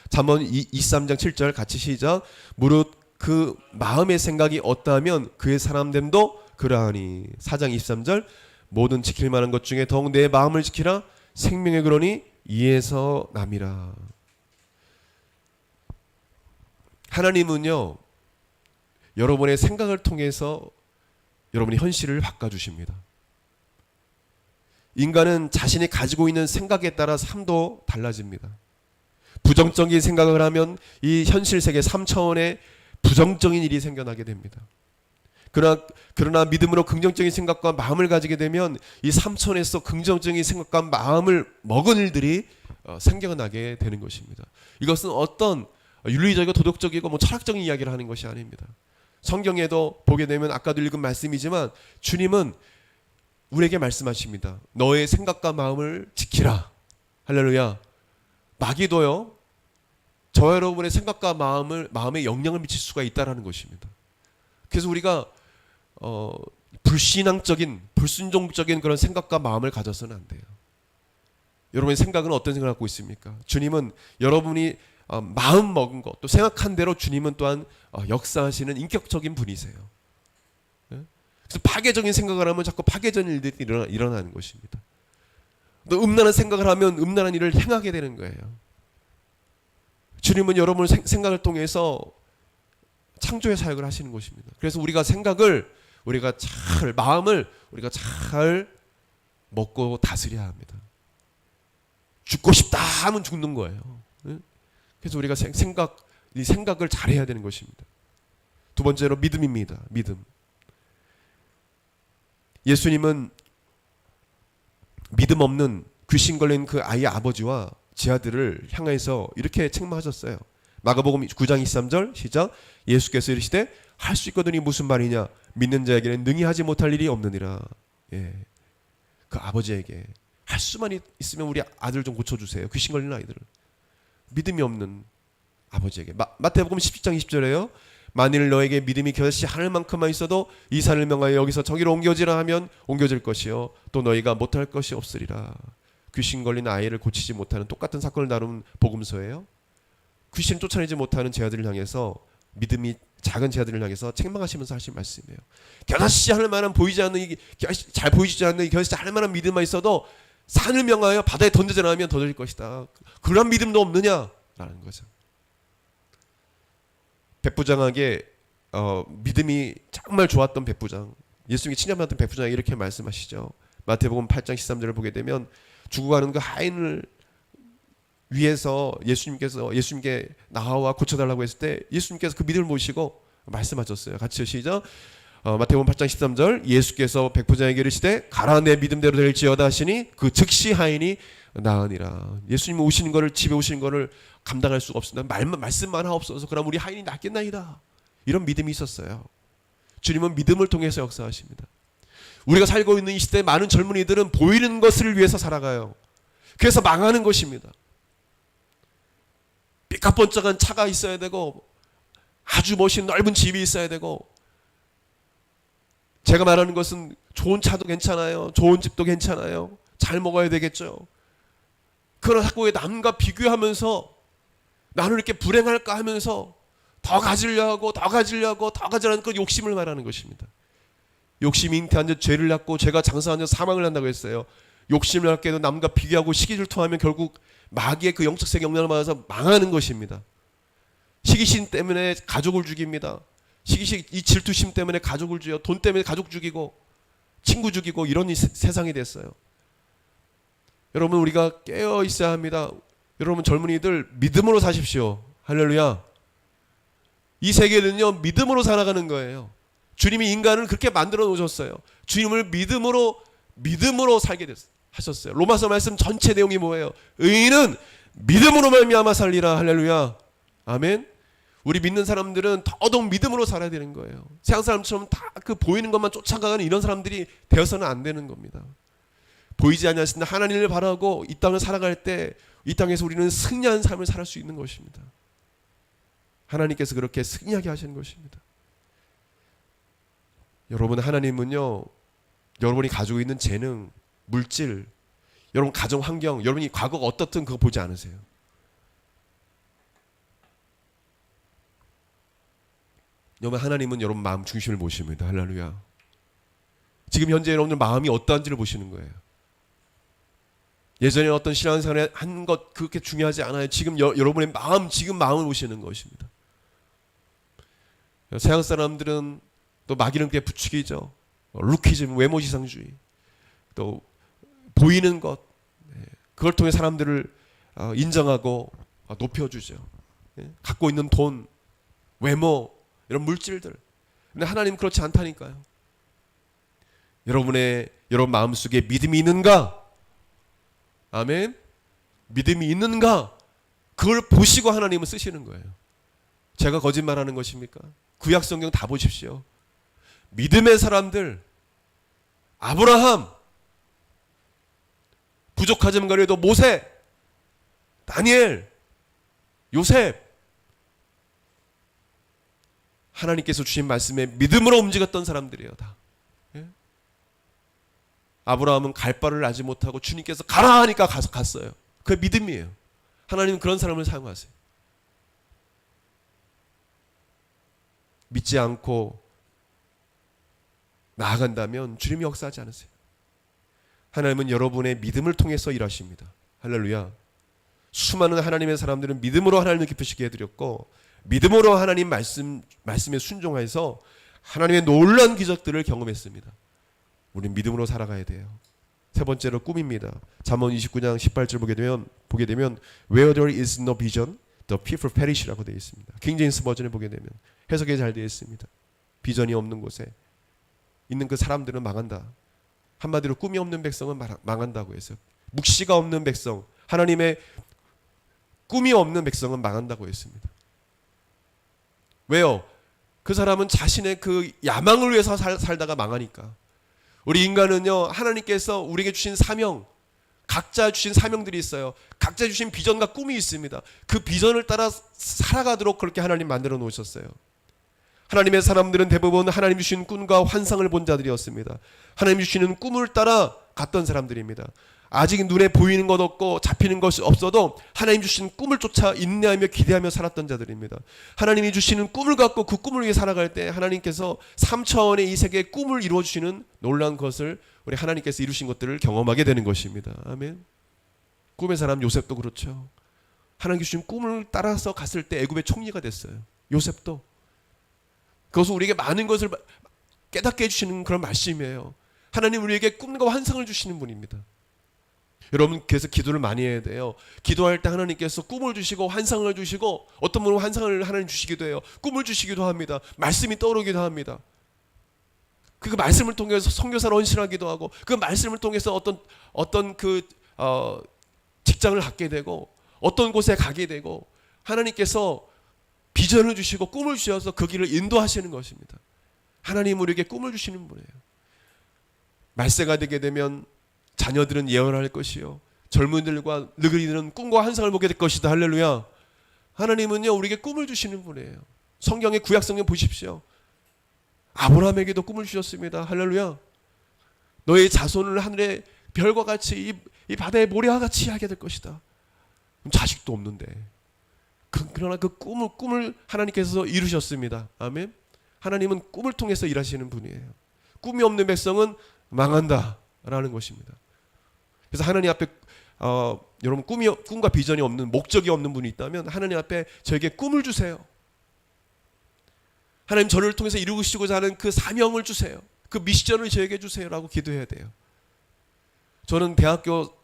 잠언 23장 7절 같이 시작. 무릇 그 마음의 생각이 어떠하면 그의 사람됨도 그러하니. 4장 23절 모든 지킬 만한 것 중에 더욱 내 마음을 지키라. 생명의 근원이 이에서 남이라. 하나님은요, 여러분의 생각을 통해서 여러분의 현실을 바꿔주십니다. 인간은 자신이 가지고 있는 생각에 따라 삶도 달라집니다. 부정적인 생각을 하면 이 현실 세계 3차원에 부정적인 일이 생겨나게 됩니다. 그러나 믿음으로 긍정적인 생각과 마음을 가지게 되면 이 3차원에서 긍정적인 생각과 마음을 먹은 일들이 생겨나게 되는 것입니다. 이것은 어떤 윤리적이고 도덕적이고 철학적인 이야기를 하는 것이 아닙니다. 성경에도 보게 되면 아까도 읽은 말씀이지만 주님은 우리에게 말씀하십니다. 너의 생각과 마음을 지키라. 할렐루야. 마귀도요, 저와 여러분의 생각과 마음에 영향을 미칠 수가 있다라는 것입니다. 그래서 우리가 불신앙적인, 불순종적인 그런 생각과 마음을 가져서는 안 돼요. 여러분의 생각은 어떤 생각을 갖고 있습니까? 주님은 여러분이 마음 먹은 것, 또 생각한 대로 주님은 또한 역사하시는 인격적인 분이세요. 그래서 파괴적인 생각을 하면 자꾸 파괴적인 일들이 일어나는 것입니다. 또 음란한 생각을 하면 음란한 일을 행하게 되는 거예요. 주님은 여러분의 생각을 통해서 창조의 사역을 하시는 것입니다. 그래서 마음을 우리가 잘 먹고 다스려야 합니다. 죽고 싶다 하면 죽는 거예요. 그래서 우리가 이 생각을 잘해야 되는 것입니다. 두 번째로 믿음입니다. 믿음. 예수님은 믿음 없는 귀신 걸린 그 아이의 아버지와 제 아들을 향해서 이렇게 책망하셨어요. 마가복음 9장 23절 시작. 예수께서 이르시되 할 수 있거든이 무슨 말이냐. 믿는 자에게는 능히 하지 못할 일이 없느니라. 예. 그 아버지에게 할 수만 있으면 우리 아들 좀 고쳐주세요. 귀신 걸린 아이들을. 믿음이 없는 아버지에게. 마태복음 17장 20절에요. 만일 너에게 믿음이 겨자씨 하늘만큼만 있어도 이 산을 명하여 여기서 저기로 옮겨지라 하면 옮겨질 것이요 또 너희가 못할 것이 없으리라. 귀신 걸린 아이를 고치지 못하는 똑같은 사건을 다룬 복음서예요. 귀신을 쫓아내지 못하는 제 아들을 향해서, 믿음이 작은 제 아들을 향해서 책망하시면서 하신 말씀이에요. 겨자씨 하늘만한 보이지 않는 잘 보이지 않는 이 겨자씨 하늘만한 믿음만 있어도 산을 명하여 바다에 던져져 나면 던질 것이다. 그런 믿음도 없느냐라는 거죠. 백부장에게 믿음이 정말 좋았던 백부장, 예수님이 친절했던 백부장이 이렇게 말씀하시죠. 마태복음 8장 13절을 보게 되면 죽어가는 그 하인을 위해서 예수님께 나와 고쳐달라고 했을 때 예수님께서 그 믿음을 보시고 말씀하셨어요. 같이 시작. 마태복음 8장 13절, 예수께서 백부장에게 이르시되 가라, 내 믿음대로 될지어다 하시니 그 즉시 하인이 나으니라. 예수님 오시는 거를, 집에 오시는 거를 감당할 수가 없습니다. 말씀만 하옵소서. 그럼 우리 하인이 낫겠나이다. 이런 믿음이 있었어요. 주님은 믿음을 통해서 역사하십니다. 우리가 살고 있는 이 시대에 많은 젊은이들은 보이는 것을 위해서 살아가요. 그래서 망하는 것입니다. 삐까뻔쩍한 차가 있어야 되고 아주 멋있는 넓은 집이 있어야 되고, 제가 말하는 것은 좋은 차도 괜찮아요. 좋은 집도 괜찮아요. 잘 먹어야 되겠죠. 그러나 자꾸 남과 비교하면서 나는 이렇게 불행할까 하면서 더 가지려고 그 욕심을 말하는 것입니다. 욕심이 잉태한 자 죄를 낳고 죄가 장사한 자 사망을 한다고 했어요. 욕심을 갖게 해도 남과 비교하고 시기질투하면 결국 마귀의 그 영적 세계 영향을 받아서 망하는 것입니다. 시기심 때문에 가족을 죽입니다. 시기심, 이 질투심 때문에 가족을 죽여, 돈 때문에 가족 죽이고 친구 죽이고 이런 세상이 됐어요. 여러분, 우리가 깨어 있어야 합니다. 여러분 젊은이들, 믿음으로 사십시오. 할렐루야. 이 세계는요, 믿음으로 살아가는 거예요. 주님이 인간을 그렇게 만들어 놓으셨어요. 주님을 믿음으로 살게 하셨어요. 로마서 말씀 전체 내용이 뭐예요? 의인은 믿음으로 말미암아 살리라. 할렐루야. 아멘. 우리 믿는 사람들은 더더욱 믿음으로 살아야 되는 거예요. 세상 사람처럼 다 그 보이는 것만 쫓아가는 이런 사람들이 되어서는 안 되는 겁니다. 보이지 않으시는 하나님을 바라고 이 땅을 살아갈 때 이 땅에서 우리는 승리한 삶을 살 수 있는 것입니다. 하나님께서 그렇게 승리하게 하시는 것입니다. 여러분, 하나님은요, 여러분이 가지고 있는 재능, 물질, 여러분 가정 환경, 여러분이 과거가 어떻든 그거 보지 않으세요. 여러분, 하나님은 여러분 마음 중심을 보십니다. 할렐루야. 지금 현재 여러분들 마음이 어떠한지를 보시는 거예요. 예전에 어떤 신앙생활에 한 것 그렇게 중요하지 않아요. 지금 여러분의 마음, 지금 마음을 보시는 것입니다. 서양 사람들은 또 마귀는 그게 부추기죠. 루키즘, 외모지상주의, 또 보이는 것, 그걸 통해 사람들을 인정하고 높여주죠. 갖고 있는 돈, 외모, 이런 물질들. 근데 하나님은 그렇지 않다니까요. 여러분 마음속에 믿음이 있는가? 아멘. 믿음이 있는가? 그걸 보시고 하나님은 쓰시는 거예요. 제가 거짓말하는 것입니까? 구약 성경 다 보십시오. 믿음의 사람들, 아브라함, 부족하지만 그래도 모세, 다니엘, 요셉, 하나님께서 주신 말씀에 믿음으로 움직였던 사람들이에요. 다. 예? 아브라함은 갈 바를 알지 못하고 주님께서 가라 하니까 가서 갔어요. 그게 믿음이에요. 하나님은 그런 사람을 사용하세요. 믿지 않고 나아간다면 주님이 역사하지 않으세요. 하나님은 여러분의 믿음을 통해서 일하십니다. 할렐루야. 수많은 하나님의 사람들은 믿음으로 하나님을 기쁘시게 해드렸고, 믿음으로 하나님 말씀에 순종해서 하나님의 놀라운 기적들을 경험했습니다. 우리는 믿음으로 살아가야 돼요. 세 번째로 꿈입니다. 잠언 29장 18절 보게 되면 Where there is no vision, the people perish라고 되어 있습니다. 킹 제임스 버전에 보게 되면 해석이 잘 되어 있습니다. 비전이 없는 곳에 있는 그 사람들은 망한다. 한마디로 꿈이 없는 백성은 망한다고 해서, 묵시가 없는 백성, 하나님의 꿈이 없는 백성은 망한다고 했습니다. 왜요? 그 사람은 자신의 그 야망을 위해서 살다가 망하니까. 우리 인간은요, 하나님께서 우리에게 주신 사명, 각자 주신 사명들이 있어요. 각자 주신 비전과 꿈이 있습니다. 그 비전을 따라 살아가도록 그렇게 하나님 만들어 놓으셨어요. 하나님의 사람들은 대부분 하나님 주신 꿈과 환상을 본 자들이었습니다. 하나님 주시는 꿈을 따라 갔던 사람들입니다. 아직 눈에 보이는 것 없고 잡히는 것이 없어도 하나님 주신 꿈을 쫓아 인내하며 기대하며 살았던 자들입니다. 하나님이 주시는 꿈을 갖고 그 꿈을 위해 살아갈 때 하나님께서 3차원의 이 세계의 꿈을 이루어주시는 놀라운 것을 우리 하나님께서 이루신 것들을 경험하게 되는 것입니다. 아멘. 꿈의 사람 요셉도 그렇죠. 하나님께 주신 꿈을 따라서 갔을 때 애굽의 총리가 됐어요. 요셉도. 그것은 우리에게 많은 것을 깨닫게 해주시는 그런 말씀이에요. 하나님 우리에게 꿈과 환상을 주시는 분입니다. 여러분 그래서 기도를 많이 해야 돼요. 기도할 때 하나님께서 꿈을 주시고 환상을 주시고 어떤 분은 환상을 하나님 주시기도 해요. 꿈을 주시기도 합니다. 말씀이 떠오르기도 합니다. 그 말씀을 통해서 선교사로 헌신하기도 하고 그 말씀을 통해서 어떤 직장을 갖게 되고 어떤 곳에 가게 되고 하나님께서 비전을 주시고 꿈을 주셔서 그 길을 인도하시는 것입니다. 하나님 우리에게 꿈을 주시는 분이에요. 말세가 되게 되면 자녀들은 예언할 것이요 젊은이들과 늙은이들은 꿈과 환상을 보게 될 것이다. 할렐루야. 하나님은요 우리에게 꿈을 주시는 분이에요. 성경의 구약성경 보십시오. 아브라함에게도 꿈을 주셨습니다. 할렐루야. 너의 자손을 하늘의 별과 같이 이 바다의 모래와 같이 하게 될 것이다. 자식도 없는데 그러나 그 꿈을 하나님께서 이루셨습니다. 아멘. 하나님은 꿈을 통해서 일하시는 분이에요. 꿈이 없는 백성은 망한다라는 것입니다. 그래서 하나님 앞에 여러분 꿈과 비전이 없는 목적이 없는 분이 있다면 하나님 앞에 저에게 꿈을 주세요. 하나님 저를 통해서 이루시고자 하는 그 사명을 주세요. 그 미션을 저에게 주세요라고 기도해야 돼요. 저는 대학교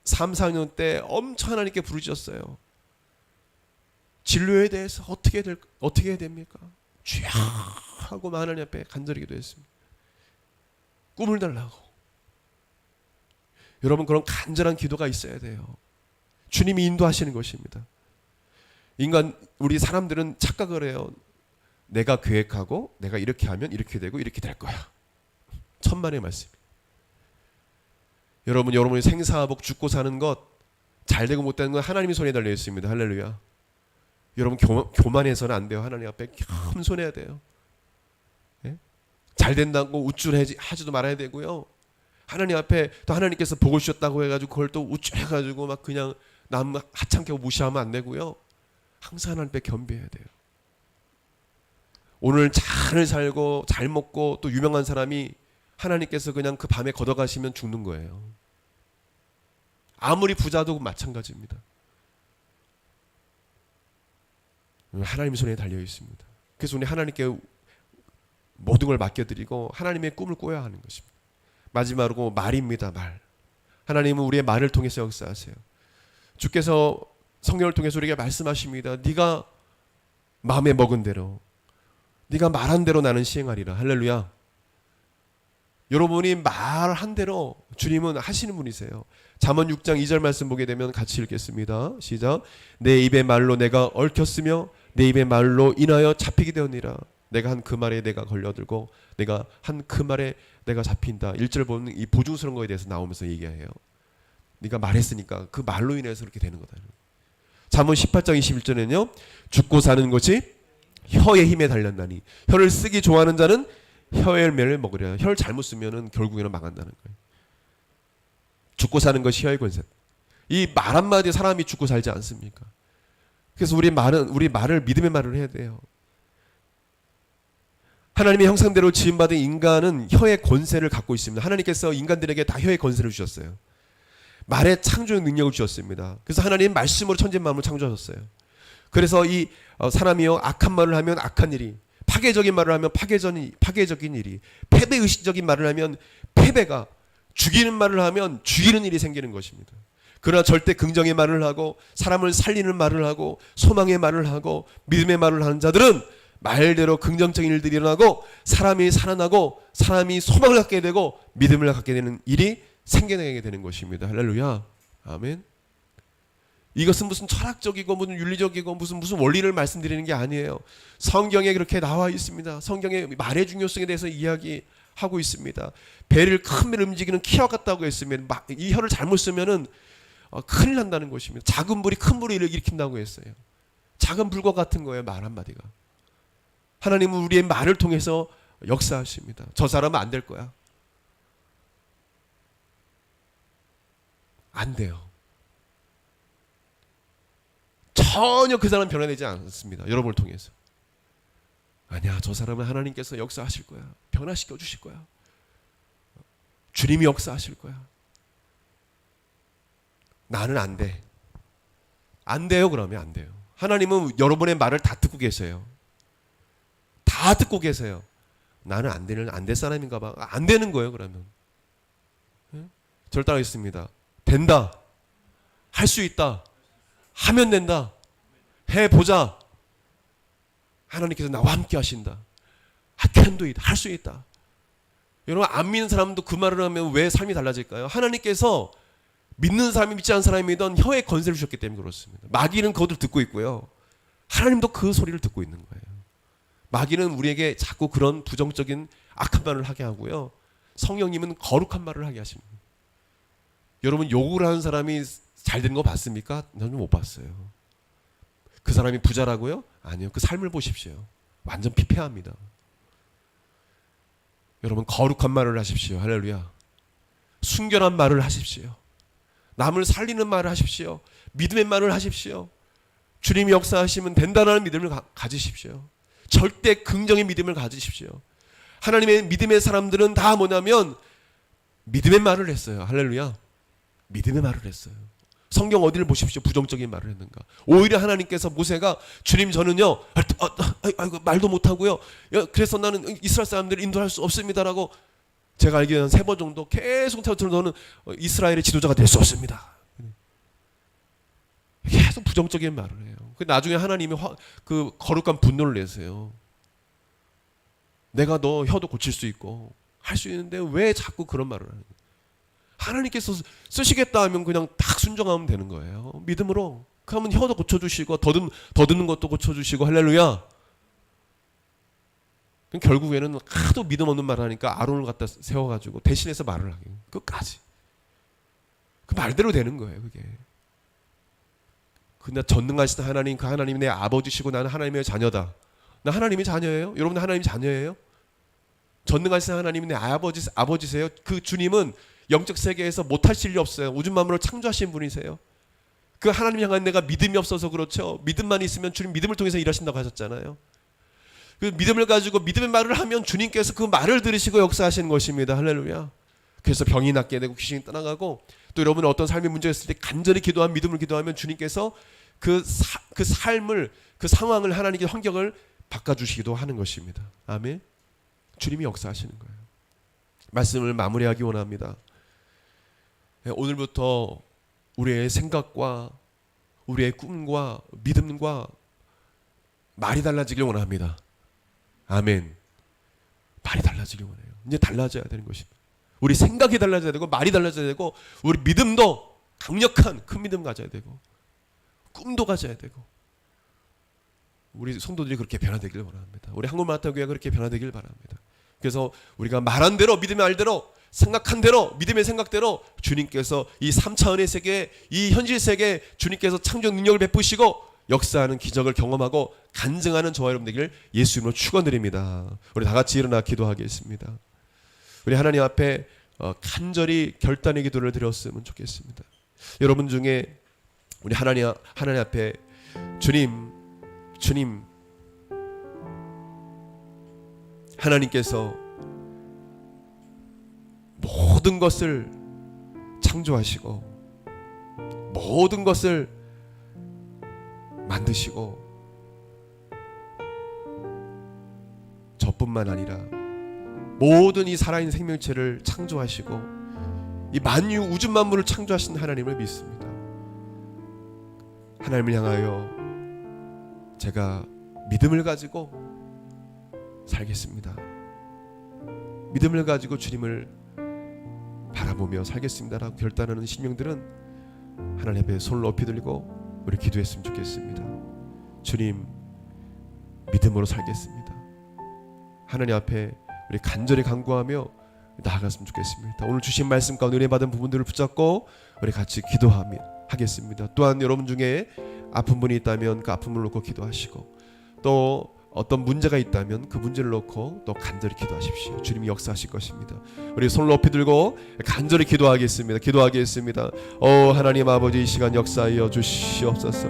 3, 4학년 때 엄청 하나님께 부르짖었어요. 진로에 대해서 어떻게 해야 됩니까? 주야 하고 하나님 앞에 간절히 기도했습니다. 꿈을 달라고. 여러분 그런 간절한 기도가 있어야 돼요. 주님이 인도하시는 것입니다. 우리 사람들은 착각을 해요. 내가 계획하고 내가 이렇게 하면 이렇게 되고 이렇게 될 거야. 천만의 말씀. 여러분이 생사복 죽고 사는 것 잘 되고 못 되는 건 하나님의 손에 달려 있습니다. 할렐루야. 여러분 교만해서는 안 돼요. 하나님 앞에 겸손해야 돼요. 예? 잘 된다고 우쭐하지도 말아야 되고요. 하나님 앞에 또 하나님께서 복을 주셨다고 해가지고 그걸 또 우쭐해가지고 막 그냥 남 하찮게 무시하면 안 되고요. 항상 하나님 앞에 겸비해야 돼요. 오늘 잘 살고 잘 먹고 또 유명한 사람이 하나님께서 그냥 그 밤에 걷어가시면 죽는 거예요. 아무리 부자도 마찬가지입니다. 하나님 손에 달려 있습니다. 그래서 우리 하나님께 모든 걸 맡겨드리고 하나님의 꿈을 꿔야 하는 것입니다. 마지막으로 말입니다. 말. 하나님은 우리의 말을 통해서 역사하세요. 주께서 성경을 통해서 우리에게 말씀하십니다. 네가 마음에 먹은 대로 네가 말한 대로 나는 시행하리라. 할렐루야. 여러분이 말한 대로 주님은 하시는 분이세요. 잠언 6장 2절 말씀 보게 되면 같이 읽겠습니다. 시작. 내 입의 말로 내가 얽혔으며 내 입의 말로 인하여 잡히게 되었니라. 내가 한 그 말에 내가 걸려들고 내가 한 그 말에 내가 잡힌다. 1절 보면 이 보증스러운 거에 대해서 나오면서 얘기해요. 네가 말했으니까 그 말로 인해서 그렇게 되는 거다. 잠언 18장 21절에는요. 죽고 사는 것이 혀의 힘에 달렸나니 혀를 쓰기 좋아하는 자는 혀의 열매를 먹으려. 혀를 잘못 쓰면은 결국에는 망한다는 거예요. 죽고 사는 것이 혀의 권세. 이 말 한마디에 사람이 죽고 살지 않습니까? 그래서 우리 말을 믿음의 말을 해야 돼요. 하나님의 형상대로 지음받은 인간은 혀의 권세를 갖고 있습니다. 하나님께서 인간들에게 다 혀의 권세를 주셨어요. 말의 창조의 능력을 주셨습니다. 그래서 하나님 말씀으로 천지 만물을 창조하셨어요. 그래서 이 사람이요 악한 말을 하면 악한 일이, 파괴적인 말을 하면 파괴적인 일이, 패배의식적인 말을 하면 패배가, 죽이는 말을 하면 죽이는 일이 생기는 것입니다. 그러나 절대 긍정의 말을 하고 사람을 살리는 말을 하고 소망의 말을 하고 믿음의 말을 하는 자들은 말대로 긍정적인 일들이 일어나고 사람이 살아나고 사람이 소망을 갖게 되고 믿음을 갖게 되는 일이 생겨나게 되는 것입니다. 할렐루야. 아멘. 이것은 무슨 철학적이고 무슨 윤리적이고 무슨 원리를 말씀드리는 게 아니에요. 성경에 그렇게 나와 있습니다. 성경에 말의 중요성에 대해서 이야기하고 있습니다. 큰 배를 움직이는 키와 같다고 했습니다. 이 혀를 잘못 쓰면은 큰일 난다는 것입니다. 작은 불이 큰 불을 일으킨다고 했어요. 작은 불과 같은 거예요. 말 한마디가. 하나님은 우리의 말을 통해서 역사하십니다. 저 사람은 안 될 거야. 안 돼요. 전혀 그 사람은 변화되지 않습니다. 여러분을 통해서. 아니야, 저 사람은 하나님께서 역사하실 거야. 변화시켜 주실 거야. 주님이 역사하실 거야. 나는 안 돼. 안 돼요. 그러면 안 돼요. 하나님은 여러분의 말을 다 듣고 계세요. 다 듣고 계세요. 나는 안 될 사람인가 봐. 안 되는 거예요. 그러면 저를 따라하겠습니다. 된다. 할 수 있다. 하면 된다. 해보자. 하나님께서 나와 함께 하신다. I can do it. 할 수 있다. 여러분, 안 믿는 사람도 그 말을 하면 왜 삶이 달라질까요? 하나님께서 믿는 사람이 믿지 않는 사람이든 혀에 건세를 주셨기 때문에 그렇습니다. 마귀는 그것을 듣고 있고요. 하나님도 그 소리를 듣고 있는 거예요. 마귀는 우리에게 자꾸 그런 부정적인 악한 말을 하게 하고요. 성령님은 거룩한 말을 하게 하십니다. 여러분, 욕을 하는 사람이 잘 된 거 봤습니까? 저는 못 봤어요. 그 사람이 부자라고요? 아니요. 그 삶을 보십시오. 완전 피폐합니다. 여러분, 거룩한 말을 하십시오. 할렐루야. 순결한 말을 하십시오. 남을 살리는 말을 하십시오. 믿음의 말을 하십시오. 주님이 역사하시면 된다는 믿음을 가지십시오. 절대 긍정의 믿음을 가지십시오. 하나님의 믿음의 사람들은 다 뭐냐면 믿음의 말을 했어요. 할렐루야. 믿음의 말을 했어요. 성경 어디를 보십시오. 부정적인 말을 했는가. 오히려 하나님께서 모세가 주님 저는요 말도 못하고요. 그래서 나는 이스라엘 사람들을 인도할 수 없습니다라고 제가 알기로는 3번 정도 계속 너는 이스라엘의 지도자가 될 수 없습니다. 계속 부정적인 말을 해요. 나중에 하나님이 그 거룩한 분노를 내세요. 내가 너 혀도 고칠 수 있고 할 수 있는데 왜 자꾸 그런 말을 하는 거예요? 하나님께서 쓰시겠다 하면 그냥 딱 순종하면 되는 거예요. 믿음으로. 그러면 혀도 고쳐주시고 더듬는 것도 고쳐주시고 할렐루야. 결국에는 하도 믿음 없는 말을 하니까 아론을 갖다 세워가지고 대신해서 말을 하게 끝까지. 그 말대로 되는 거예요. 그게. 근데 전능하신 하나님, 그 하나님이 내 아버지시고 나는 하나님의 자녀다. 나 하나님의 자녀예요? 여러분 하나님의 자녀예요? 전능하신 하나님이 내 아버지세요? 그 주님은 영적 세계에서 못하실 일 없어요. 우주 만물을 창조하신 분이세요. 그 하나님 향한 내가 믿음이 없어서 그렇죠. 믿음만 있으면 주님 믿음을 통해서 일하신다고 하셨잖아요. 그 믿음을 가지고 믿음의 말을 하면 주님께서 그 말을 들으시고 역사하시는 것입니다. 할렐루야. 그래서 병이 낫게 되고 귀신이 떠나가고 또 여러분은 어떤 삶의 문제가 있을 때 간절히 기도한 믿음을 기도하면 주님께서 그 삶을 그 상황을 하나님께 환경을 바꿔주시기도 하는 것입니다. 아멘. 주님이 역사하시는 거예요. 말씀을 마무리하기 원합니다. 오늘부터 우리의 생각과 우리의 꿈과 믿음과 말이 달라지길 원합니다. 아멘. 말이 달라지길 원해요. 이제 달라져야 되는 것입니다. 우리 생각이 달라져야 되고 말이 달라져야 되고 우리 믿음도 강력한 큰 믿음 가져야 되고 꿈도 가져야 되고 우리 성도들이 그렇게 변화되길 원합니다. 우리 한국마라톤교회가 그렇게 변화되길 바랍니다. 그래서 우리가 말한 대로 믿음의 말대로 생각한 대로 믿음의 생각대로 주님께서 이 3차원의 세계 이 현실 세계에 주님께서 창조 능력을 베푸시고 역사하는 기적을 경험하고 간증하는 저와 여러분 되기를 예수 이름으로 축원드립니다. 우리 다 같이 일어나 기도하겠습니다. 우리 하나님 앞에 간절히 결단의 기도를 드렸으면 좋겠습니다. 여러분 중에 우리 하나님 앞에 주님 하나님께서 모든 것을 창조하시고 모든 것을 만드시고 저뿐만 아니라 모든 이 살아있는 생명체를 창조하시고 이 만유 우주 만물을 창조하신 하나님을 믿습니다. 하나님을 향하여 제가 믿음을 가지고 살겠습니다. 믿음을 가지고 주님을 바라보며 살겠습니다라고 결단하는 신령들은 하나님 앞에 손을 높이 들고 우리 기도했으면 좋겠습니다. 주님 믿음으로 살겠습니다. 하나님 앞에 우리 간절히 간구하며 나아갔으면 좋겠습니다. 오늘 주신 말씀 가운데 은혜 받은 부분들을 붙잡고 우리 같이 기도하겠습니다. 또한 여러분 중에 아픈 분이 있다면 그 아픔을 놓고 기도하시고 또 어떤 문제가 있다면 그 문제를 놓고 또 간절히 기도하십시오. 주님이 역사하실 것입니다. 우리 손을 높이 들고 간절히 기도하겠습니다. 하나님 아버지 이 시간 역사하여 주시옵소서.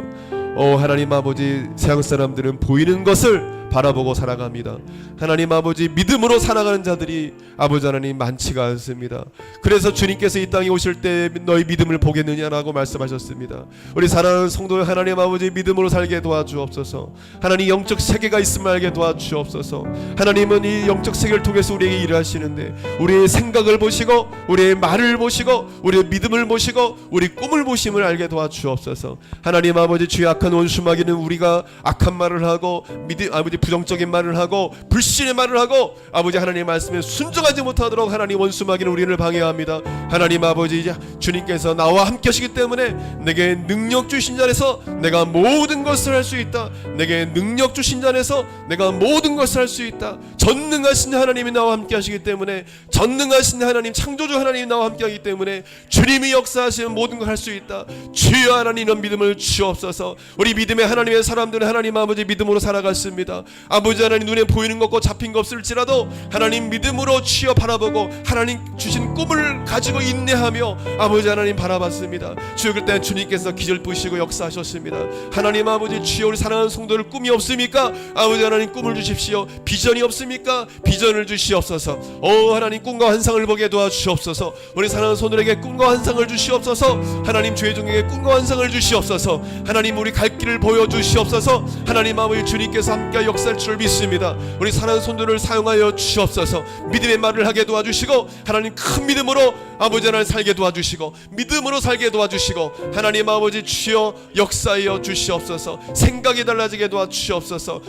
하나님 아버지 세상 사람들은 보이는 것을 바라보고 살아갑니다. 하나님 아버지, 믿음으로 살아가는 자들이 아버지 하나님 많지가 않습니다. 그래서 주님께서 이 땅에 오실 때 너희 믿음을 보겠느냐라고 말씀하셨습니다. 우리 사랑하는 성도 하나님 아버지, 믿음으로 살게 도와주옵소서. 하나님 영적 세계가 있음을 알게 도와주옵소서. 하나님은 이 영적 세계를 통해서 우리에게 일하시는데 우리의 생각을 보시고 우리의 말을 보시고 우리의 믿음을 보시고 우리 꿈을 보심을 알게 도와주옵소서. 하나님 아버지, 주의 악한 원수 마귀는 우리가 악한 말을 하고 아버지 부정적인 말을 하고 불신의 말을 하고 아버지 하나님의 말씀에 순종하지 못하도록 하나님 원수 마귀는 우리를 방해합니다. 하나님 아버지, 주님께서 나와 함께 하시기 때문에 내게 능력 주신 자에서 내가 모든 것을 할 수 있다. 내게 능력 주신 자에서 내가 모든 것을 할 수 있다. 전능하신 하나님이 나와 함께 하시기 때문에, 전능하신 하나님 창조주 하나님이 나와 함께 하기 때문에 주님이 역사하시는 모든 걸 할 수 있다. 주여 하나님, 이런 믿음을 주옵소서. 우리 믿음의 하나님의 사람들은 하나님 아버지 믿음으로 살아갔습니다. 아버지 하나님, 눈에 보이는 것과 잡힌 것 없을지라도 하나님 믿음으로 주여 바라보고 하나님 주신 꿈을 가지고 인내하며 아버지 하나님 바라봤습니다. 주여, 그때 주님께서 기절 부시고 역사하셨습니다. 하나님 아버지, 주여 우리 사랑하는 성도들 꿈이 없습니까? 아버지 하나님 꿈을 주십시오. 비전이 없습니까? 비전을 주시옵소서. 하나님 꿈과 환상을 보게 도와주시옵소서. 우리 사랑하는 성도들에게 꿈과 환상을 주시옵소서. 하나님 주의 종에게 꿈과 환상을 주시옵소서. 하나님 우리 갈 길을 보여주시옵소서. 하나님 아버지, 주님께서 함께 역사할 줄 믿습니다. 우리 사랑하는 성도들을 사용하여 주시옵소서. 믿음의 말을 하게 도와주시고 하나님 큰 믿음으로 아버지 하나님 살게 도와주시고 믿음으로 살게 도와주시고 하나님 아버지, 주여 역사하여 주시옵소서. 생각이 달라지게 도와주시옵소서.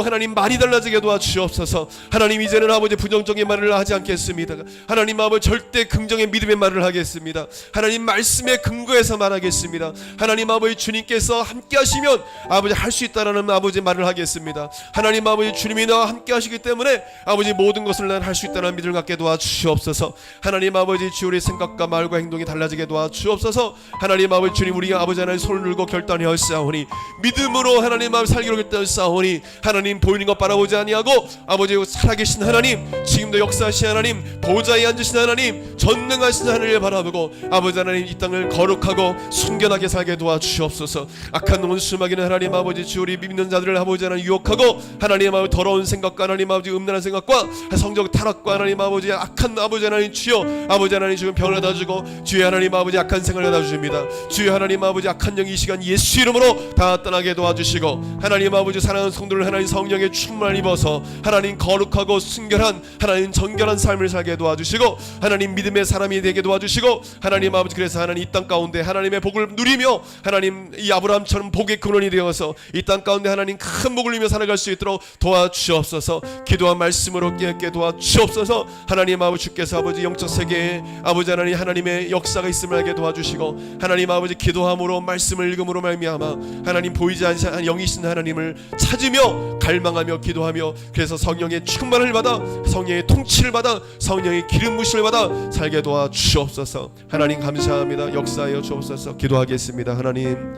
하나님 말이 달라지게 도와주시옵소서. 하나님 이제는 아버지 부정적인 말을 하지 않겠습니다. 하나님 아버지, 절대 긍정의 믿음의 말을 하겠습니다. 하나님 말씀의 근거에서 말하겠습니다. 하나님 아버지, 주님께서 함께 하시면 아버지 할 수 있다라는 아버지 말을 하겠습니다. 하나님 아버지, 주님이 나와 함께 하시기 때문에 아버지 모든 것을 난 할 수 있다는 믿음을 갖게 도와주시옵소서. 하나님 아버지, 주 우리 생각과 말과 행동이 달라지게 도와주옵소서. 하나님 아버지, 주님 우리가 아버지 하나님 손을 들고 결단하였사오니 믿음으로 하나님 아버지 살기로 결단하였사오니 하나님 보이는 것 바라보지 아니하고 아버지 살아계신 하나님, 지금도 역사하신 하나님, 보좌에 앉으신 하나님, 전능하신 하나님을 바라보고 아버지 하나님 이 땅을 거룩하고 순결하게 살게 도와주시옵소서. 악한 원수 마귀는 하나님 아버지, 주 우리 믿는 자들을 아버지 하나님 유혹하고 하나님 아버지 더러운 생각과 하나님 아버지 음란한 생각과 성적 타락과 하나님 아버지 악한 아버지 하나님 주여 아버지 하나님 지금 병을 받아주고 주의 하나님 아버지 악한 생활을 받아주십니다. 주의 하나님 아버지 악한 영이 이 시간 예수 이름으로 다 떠나게 도와주시고 하나님 아버지 사랑하는 성도를 하나님 성령의 충만을 입어서 하나님 거룩하고 순결한 하나님 정결한 삶을 살게 도와주시고 하나님 믿음의 사람이 되게 도와주시고 하나님 아버지, 그래서 하나님 이 땅 가운데 하나님의 복을 누리며 하나님 이 아브라함처럼 복의 근원이 되어서 이 땅 가운데 하나님 큰 복을 누리며 살아갈 수 있도록 도와주시옵소서. 기도한 말씀으로 깨닫게 도와주시옵소서. 하나님 아버지, 주께서 아버지 영적 세계에 아버지 하나님 하나님의 역사가 있음을 알게 도와주시고 하나님 아버지 기도함으로 말씀을 읽음으로 말미암아 하나님 보이지 않는 영이신 하나님을 찾으며 갈망하며 기도하며 그래서 성령의 충만을 받아 성령의 통치를 받아 성령의 기름 부심을 받아 살게 도와주시옵소서. 하나님 감사합니다. 역사하여 주옵소서. 기도하겠습니다. 하나님,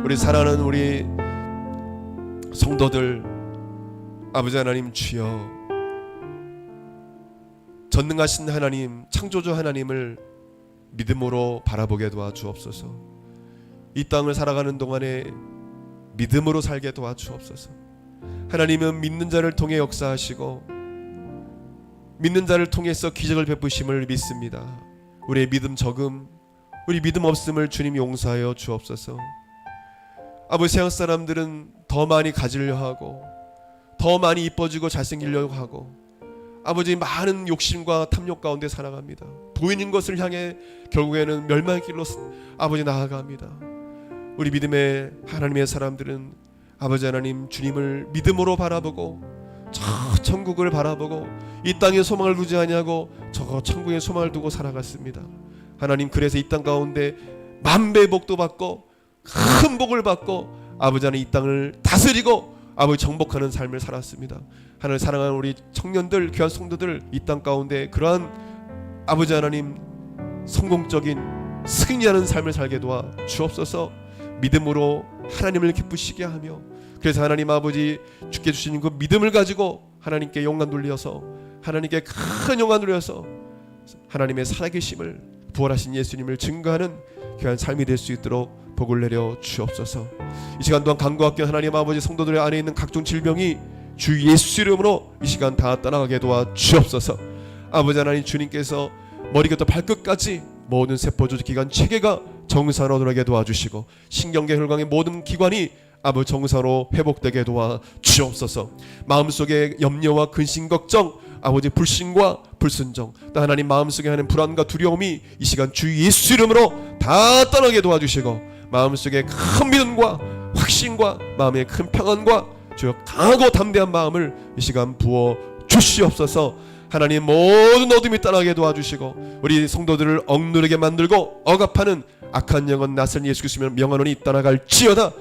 우리 사랑하는 우리 성도들 아버지 하나님 주여, 전능하신 하나님 창조주 하나님을 믿음으로 바라보게 도와주옵소서. 이 땅을 살아가는 동안에 믿음으로 살게 도와주옵소서. 하나님은 믿는 자를 통해 역사하시고 믿는 자를 통해서 기적을 베푸심을 믿습니다. 우리의 믿음 적음, 우리 믿음 없음을 주님 용서하여 주옵소서. 아버지, 세상 사람들은 더 많이 가지려 하고 더 많이 이뻐지고 잘생기려고 하고 아버지 많은 욕심과 탐욕 가운데 살아갑니다. 보이는 것을 향해 결국에는 멸망의 길로 아버지 나아갑니다. 우리 믿음의 하나님의 사람들은 아버지 하나님 주님을 믿음으로 바라보고 저 천국을 바라보고 이 땅에 소망을 두지 아니하고 저 천국에 소망을 두고 살아갔습니다. 하나님, 그래서 이 땅 가운데 만배의 복도 받고 큰 복을 받고 아버지 하나님 이 땅을 다스리고 아버지 정복하는 삶을 살았습니다. 하나님 사랑하는 우리 청년들, 귀한 성도들 이 땅 가운데 그러한 아버지 하나님 성공적인 승리하는 삶을 살게 도와 주옵소서. 믿음으로 하나님을 기쁘시게 하며 그래서 하나님 아버지 주께 주시는 그 믿음을 가지고 하나님께 영광 돌려서 하나님께 큰 영광 돌려서 하나님의 살아계심을 부활하신 예수님을 증거하는 귀한 삶이 될 수 있도록 복을 내려 주옵소서. 이 시간 동안 간구할게 하나님 아버지 성도들의 안에 있는 각종 질병이 주 예수 이름으로 이 시간 다 따라가게 도와 주옵소서. 아버지 하나님, 주님께서 머리부터 발끝까지 모든 세포조직 기관 체계가 정상으로 돌아가게 도와주시고 신경계 혈관의 모든 기관이 아버지 정상으로 회복되게 도와 주옵소서. 마음속에 염려와 근심 걱정, 아버지 불신과 불순종, 또 하나님 마음속에 하는 불안과 두려움이 이 시간 주 예수 이름으로 다 떠나게 도와주시고 마음속에 큰 믿음과 확신과 마음의 큰 평안과 주여 강하고 담대한 마음을 이 시간 부어 주시옵소서. 하나님 모든 어둠이 떠나게 도와주시고 우리 성도들을 억누르게 만들고 억압하는 악한 영혼 낯선 예수 그리스도의 명언이 떠나갈지어다.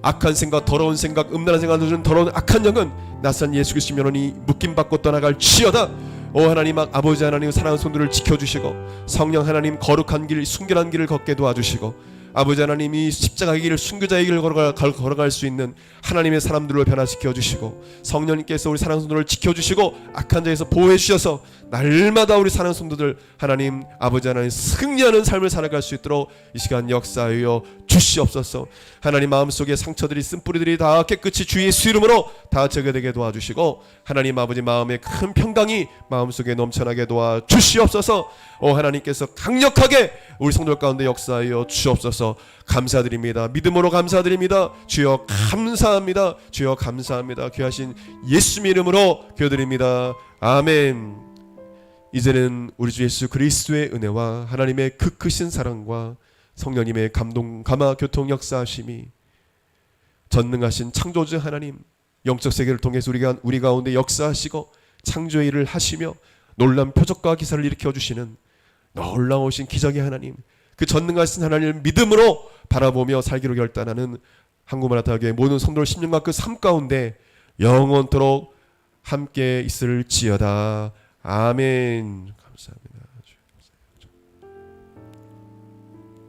악한 생각, 더러운 생각, 음란한 생각을 주는 더러운 악한 영은 낯선 예수 그리스도의 명언이 묶임받고 떠나갈지어다. 오 하나님, 아버지 하나님, 사랑하는 성도를 지켜주시고 성령 하나님 거룩한 길, 순결한 길을 걷게 도와주시고 아버지 하나님이 십자가의 길을, 순교자의 길을 걸어갈 수 있는 하나님의 사람들로 변화시켜 주시고 성령님께서 우리 사랑하는 성도를 지켜주시고 악한 자에서 보호해 주셔서 날마다 우리 사랑하는 성도들 하나님 아버지 하나님 승리하는 삶을 살아갈 수 있도록 이 시간 역사하여 주시옵소서. 하나님 마음속에 상처들이, 쓴뿌리들이 다 깨끗이 주 예수 이름으로 다 제거되게 도와주시고 하나님 아버지 마음의 큰 평강이 마음속에 넘쳐나게 도와주시옵소서. 오 하나님께서 강력하게 우리 성도들 가운데 역사하여 주옵소서. 감사드립니다. 믿음으로 감사드립니다. 주여 감사합니다. 주여 감사합니다. 귀하신 예수 이름으로 기도드립니다. 아멘. 이제는 우리 주 예수 그리스도의 은혜와 하나님의 그 크신 사랑과 성령님의 감동, 감화, 교통 역사하심이 전능하신 창조주 하나님 영적 세계를 통해서 우리 가운데 역사하시고 창조의 일을 하시며 놀라운 표적과 기사를 일으켜 주시는 놀라우신 기적의 하나님, 그 전능하신 하나님을 믿음으로 바라보며 살기로 결단하는 한국마라타교회 모든 성도들 10년간 그 삶 가운데 영원토록 함께 있을지어다. 아멘. 감사합니다.